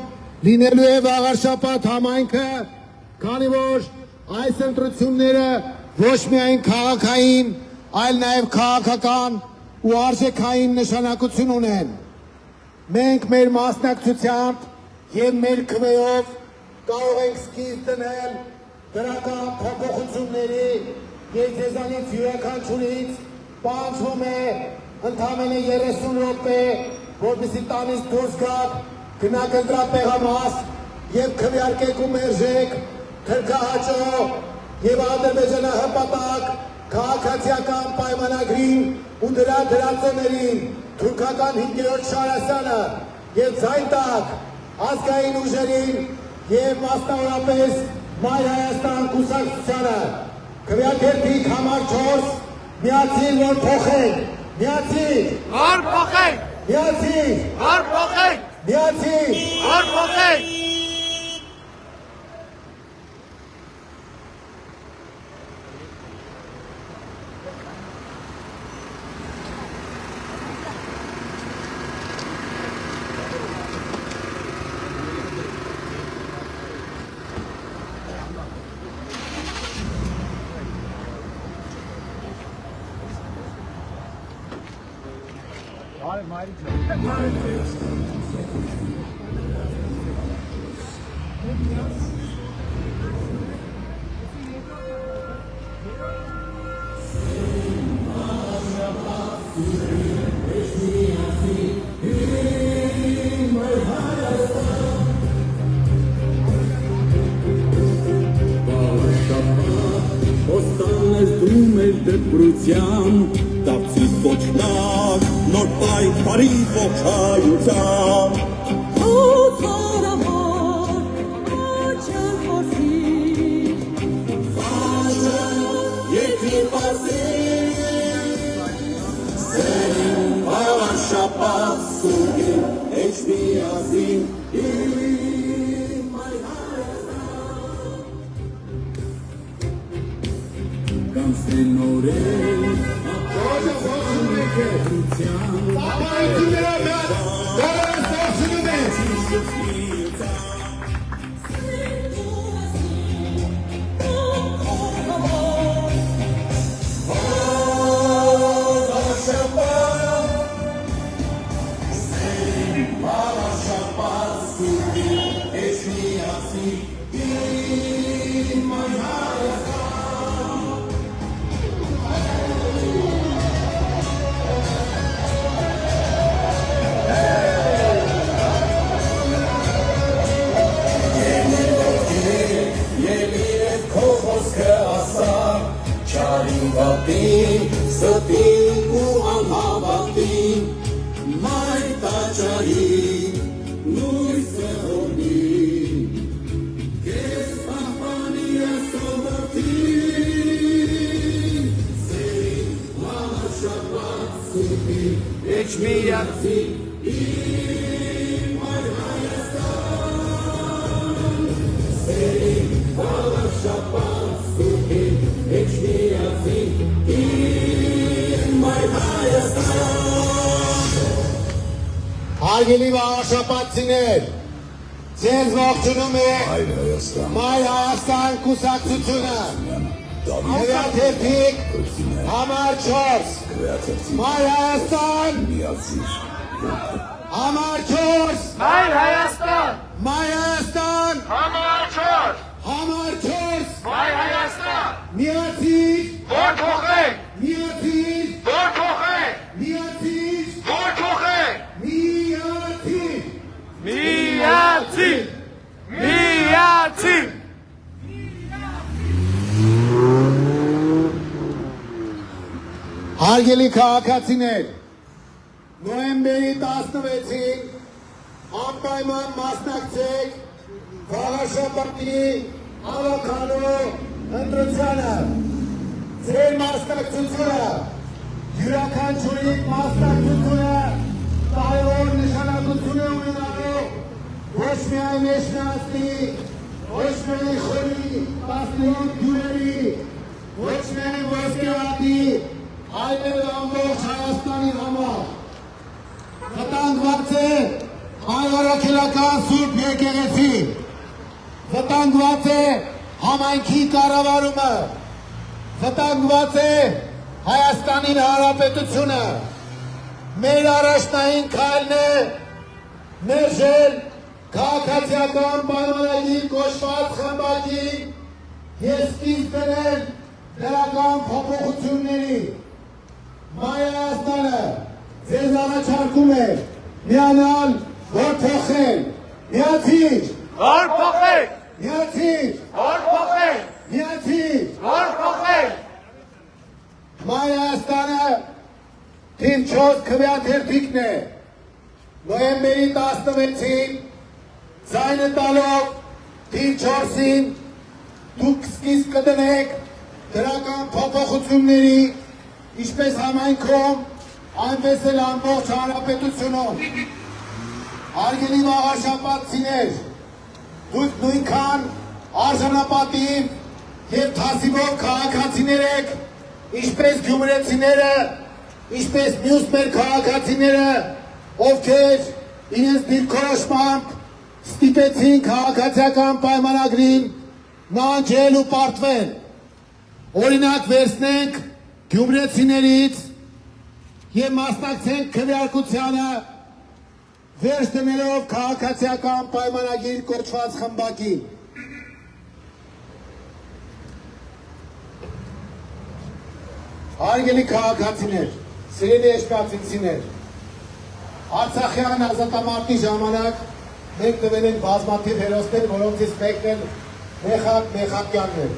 լինելու է վաղաշաբաթ համայնքը, քանի որ այս ընտրությունները ոչ միայն քաղաքային, այլ նաև քաղաքական ու արժեքային նշանակություն ունեն։ Մենք մեր մասնակցությամբ եւ մեր քվեով կարող ենք սկիզբ դնել դրական փոփոխությունների եւ ձեզանից յուրաքանչյուրից պահանջվում է ընդամենը 30 րոպե, որպեսզի տանից դուրս գաք, գնաք ընտրապեղամաս եւ քվեարկեք ու մերժեք թրքահաճո եւ ադրբեջանահպատակ քաղաքացիական պայմանագրին ու դրա դրածոներին թուրքական 5-րդ Շարասյանը եւ ձայն տակ ազգային ուժերին եւ մասնավորապես Մայր Հայաստան կուսակցությանը քվեաթերթիկ համար 4 միացիր, որ փոխենք, միացիր, Որ փոխենք, միացիր, որ փոխենք, միացիր, որ փոխենք։ Դպրության դապսից ոչնակ նոր պայքարի ողջայության Ոցարավոր աչան խորսի Վաջան երկրի պասին Սերին վաղաշապատ սուրգին էչ միազին Կանցնեն նորել Ստին ու անհավատին մայր տաճարին նույս է հորնին կես պահպանի է սովորտին սերին վաղաշապատ սուրպին էչ միացին իմ մայր Հայաստան Հարգելի վաղաշապատցիներ, ձեզ ողջունում է Մայր Հայաստան կուսակցությունը, քվեաթերթիկ համար 4, Մայր Հայաստան, համար 4, Մայր Հայաստան, Մայր Հայաստան, համար 4, համար 4, Մայր Հայաստան, միացիր, որ փոխենք, միացիր, որ փոխենք, միացիր, որ փոխենք, միացիր, միացիր, միացիր, Հարգելի քաղաքացիներ, նոյեմբերի 16-ին անպայման մասնակցեք վաղաշաբաթի ավականո ընտրությանը։ Ձեր մասնակցությունը, յուրաքանչյուրի մասնակցությունը կարևոր նշանակություն է ունենալու ոչ միայն մեջնացնի, ոչ միայն խորի 17 գյուղերի, ոչ միայն ոսկեղատի, այլև ամբողջ Հայաստանի համար։ Վտանգված է հայ-առաքելական Սուրբ եկեղեցի, վտանգված է համայնքի կառավարումը, վտանգված է Հայաստանի Հանրապետությունը։ Մեր առաջնային քայլն է մերժել քաղաքացիական պայմանագիր կոչված խմբակին և սկիզբ դնել դրական փոփոխությունների։ Մայր Հայաստանը ձեզ առաջարկում է միանալ, որ փոխել, միացիր, որ փոխենք, միացիր, որ փոխենք, միացիր, որ փոխենք, Մայր Հայաստանը թիվ 4 քվեաթերթիկն է, նոյեմբերի 16-ին ձայնը տալով թիվ 4-ին դուք սկիզբ կդնեք դրական փոփոխությունների, ինչպես համայնքում, այնպես էլ ամբողջ հանրապետությունում։ Հարգելի վաղաշապատցիներ, դուք նույնքան արժանապատիվ և թասիվով քաղաքացիներ եք, ինչպես գյումրեցիները, ինչպես մյուս մեր քաղաքացիները, ովքեր իրենց դիրքորոշմամբ ստիպեցին քաղաքացիական պայմանագրին նահանջել ու պարտվել։ Օրինակ վերցնենք գյումրեցիներից և մասնակցենք քվեարկությանը վերջ դնելով քաղաքացիական պայմանագիր կոչված խմբակին։ Հարգելի քաղաքացիներ, սիրելի էջմիածինցիներ, Արցախյան ազատամարտի ժամանակ մենք տվել ենք բազմաթիվ հերոսներ, որոնցից մեկն էլ Մեխակ Մեխակյանն էր։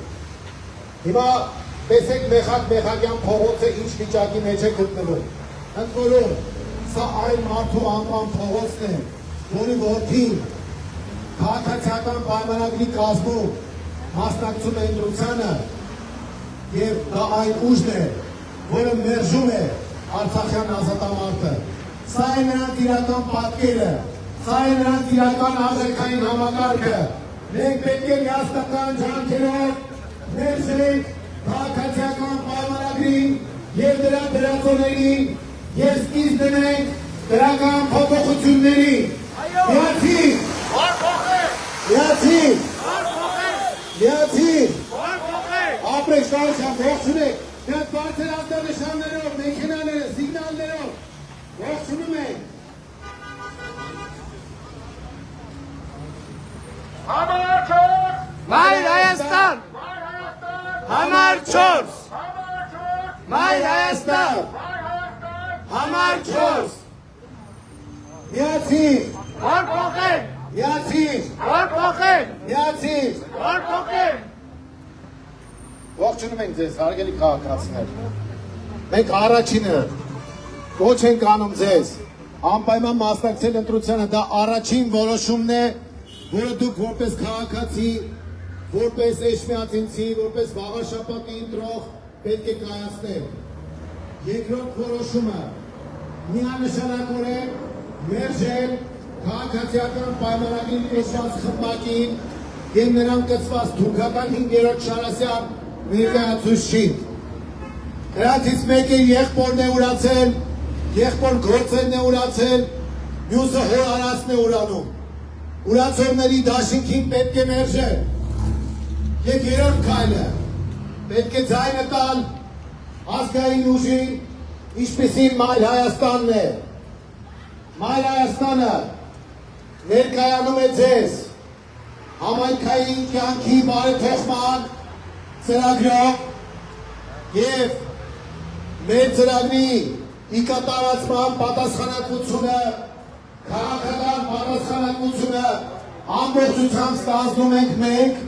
Հիմա տեսեք Մեխակ Մեխակյան փողոցը ինչ վիճակի մեջ է գտնվում։ Ընդ որում, սա այն մարդու անվան փողոցն է, որի որդին քաղաքացիական պայմանագրի կազմում մասնակցում է ընտրությանը և դա այն ուժն է, որը մերժում է Արցախյան ազատամարտը։ Սա է նրանց իրական պատկերը, սա է նրանց իրական արժեքային համակարգը։ Մենք պետք է միասնական ջանքերով մերժենք քաղաքացիական պայմանագրին և դրա դրածոներին և սկիզբ դնենք դրական փոփոխությունների։ Միացիր, միացիր, միացիր, ապրեք շարժան, ողջունեք, դրանց բարձր ազդանշաններով, մեքենաները, սիգնալներով, ողջունում ենք։ համար 4, Մայր Հայաստան, համար 4, Մայր Հայաստան, համար 4, միացիր, որ փոխենք, միացիր, որ փոխենք, միացիր, որ փոխենք, ողջունում ենք ձեզ, հարգելի քաղաքացիներ։ Մենք առաջինը կոչ ենք անում ձեզ, անպայման մասնակցել ընտրությանը, դա առաջին որոշումն է, որը դուք որպես քաղաքացի, որպես էջմիածինցի, որպես վաղաշապատի ընտրող պետք է կայացնել։ Երկրորդ որոշումը միանշանակորեն մերժել քաղաքացիական պայմանագրին կոչված խմբակին և նրան կցված թուրքական 5-րդ շարասյան ներկայացուցչին։ Նրանցից մեկը եղբորն է ուրացել, եղբոր գործերն է ուրացել, մյուսը հոր արածն է ուրանում։ Ուրացողների դաշինքին պետք է մերժել։ Եվ երրորդ քայլը պետք է ձայնը տալ ազգային ուժին, ինչպիսին Մայր Հայաստանն է։ Մայր Հայաստանը ներկայանում է ձեզ համայնքային կյանքի բարեփոխման ծրագրով եւ մեր ծրագրի ի կատարածման պատասխանատվությունը, քաղաքական պատասխանատվությունը ամբողջությամբ ստանձնում ենք մենք,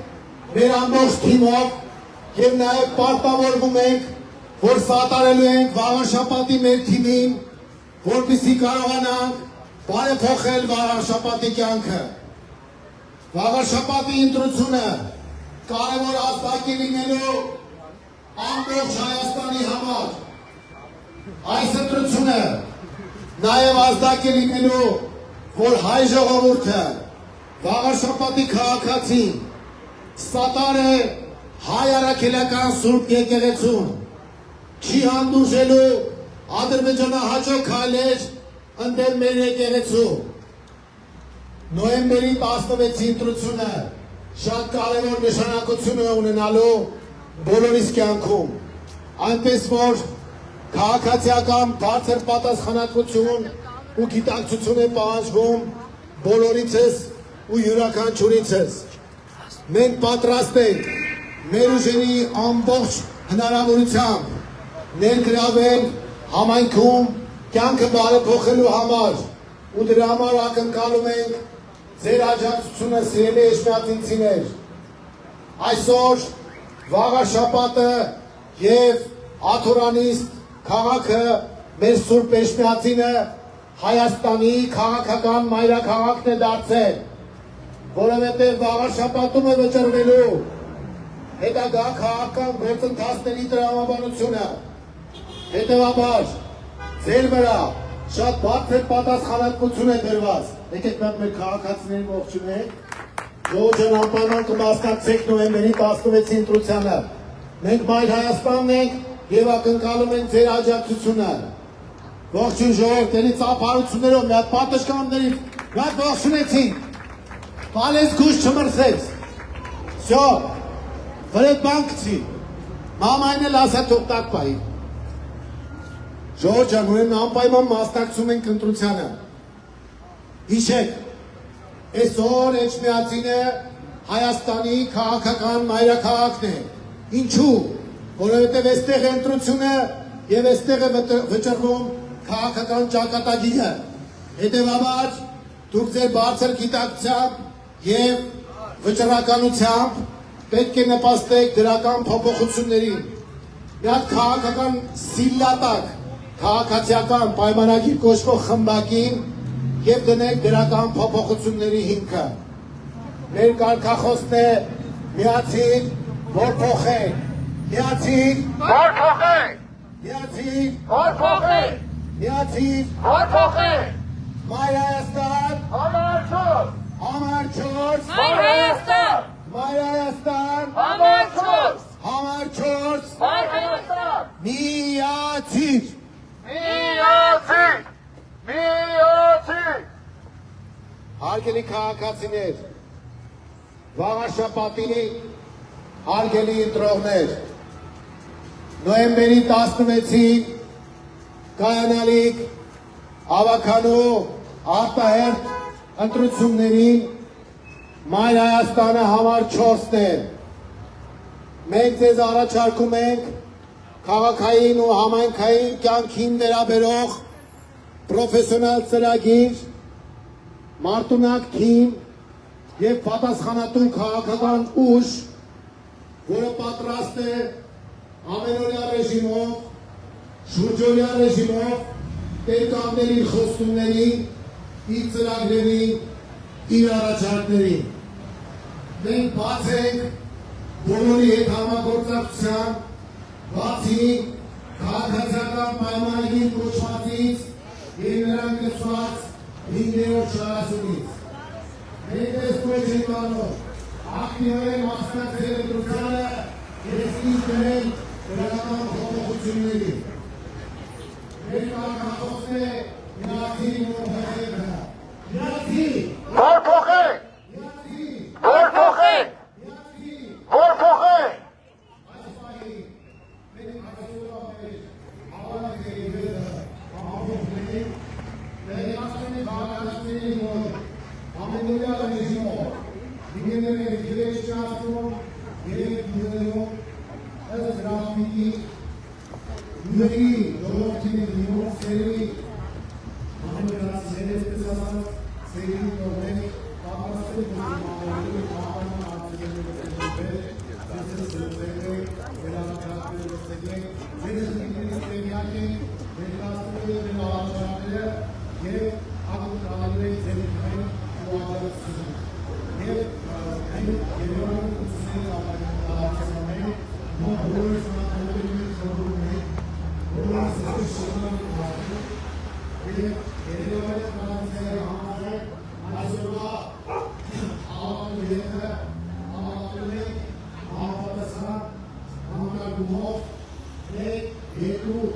մեր ամբողջ թիմով եւ նաեւ պարտավորվում ենք, որ սատարելու ենք վաղաշապատի մեր թիմին, որպեսզի կարողանանք բարեփոխել վաղաշապատի կյանքը։ Վաղաշապատի ընտրությունը կարևոր ազդակի լինելու ամբողջ Հայաստանի համար։ Այս ընտրությունը նաև ազդակ է լինելու, որ հայ ժողովուրդը, վաղաշապատի քաղաքացին սատար է հայ առաքելական Սուրբ եկեղեցուն, չի հանդուրժելու ադրբեջանահաճո քայլեր ընդդեմ մեր եկեղեցու։ Նոյեմբերի 16-ի ընտրությունը շատ կարևոր նշանակություն է ունենալու բոլորիս կյանքում, այնպես որ քաղաքացիական բարձր պատասխանատվություն ու գիտակցություն է պահանջվում բոլորիցս ու յուրաքանչյուրիցս։ Մենք պատրաստ ենք մեր ուժերի ամբողջ հնարավորությամբ ներգրավել համայնքում կյանքը բարեփոխելու համար ու դրա համար ակնկալում ենք ձեր աջակցությունը սիրելի էջմիածինցիներ։ Այսօր վաղաշապատը եւ աթորանիստ քաղաքը մեր Սուրբ Էջմիածինը Հայաստանի քաղաքական մայրաքաղաքն է դարձել, որովհետև վաղաշապատում է վճռվելու հետագա քաղաքական գործընթացների տրամաբանությունը։ Հետևաբար ձեր վրա շատ բարձր պատասխանատվություն է դրված։ Եկեք մեր քաղաքացիներին ողջունենք։ Ժողովուրդ ջան, անպայման կմասնակցեք նոյեմբերի 16-ի ընտրությանը։ Մենք Մայր Հայաստանն ենք եւ ակնկալում ենք ձեր աջակցությունը։ Ողջույն ժողովուրդ, ելի ծափարություններով մի հատ պատշգամբների մի հատ ողջունեցին։ Բալես գուշ չմրսեց։ Всё։ Վրետ բանկցի։ Մամային էլ ասա թող տակ պայի։ Ժողովուրդ ջան, ուրեմն անպայման մասնակցում ենք ընտրությանը։ Հիշեք, այսօր Էջմիածինը Հայաստանի քաղաքական մայրաքաղաքն է։ Ինչու՞։ Որովհետև այստեղ է ընտրությունը եւ այստեղ է վճռվում քաղաքական ճակատագիրը։ Հետևաբար դուք ձեր բարձր գիտակցությամբ եւ վճռականությամբ պետք է նպաստեք դրական փոփոխություններին։ Մի հատ քաղաքական սիլլատակ, քաղաքացիական պայմանագիր կոչվող խմբակին եւ դնեք դրական փոփոխությունների հիմքը։ Մեր կարգախոսն է միացիր, որ փոխենք։ Միացիր, որ փոխենք։ Միացիր, որ փոխենք։ Միացիր, որ փոխենք։ Մայր Հայաստան, համար 4, համար 4, Մայր Հայաստան, Մայր Հայաստան, համար 4, համար 4, Մայր Հայաստան։ Միացիր, միացիր, միացիր։ Հարգելի քաղաքացիներ, վաղաշապատի հարգելի ընտրողներ, նոյեմբերի 16-ին կայանալիք ավականու արտահերթ ընտրություններին Մայր Հայաստանը համար 4-ն է։ Մենք ձեզ առաջարկում ենք քաղաքային ու համայնքային կյանքին վերաբերող պրոֆեսիոնալ ծրագիր, մարտունակ թիմ եւ պատասխանատու քաղաքական ուժ, որը պատրաստ է ամենօրյա ռեժիմով, շուրջօրյա ռեժիմով տերկամներ իր խոստումներին, իր ծրագրերին, իր առաջարկներին։ Մենք բաց ենք բոլորի հետ համագործակցության, բացի քաղաքացիական պայմանագիր կոչվածից եւ նրան կցված 5-րդ շարասունից։ Մենք այս պրոջեկտանով ակտիվորեն մասնակցել ընտրությանը եւ սկիզբ դնել դրական փոփոխությունների։ Մեր կարգախոսն է միացիր, որ փոխենք։ Որ փոխենք։ Որ փոխենք։ Որ փոխենք։ Երկու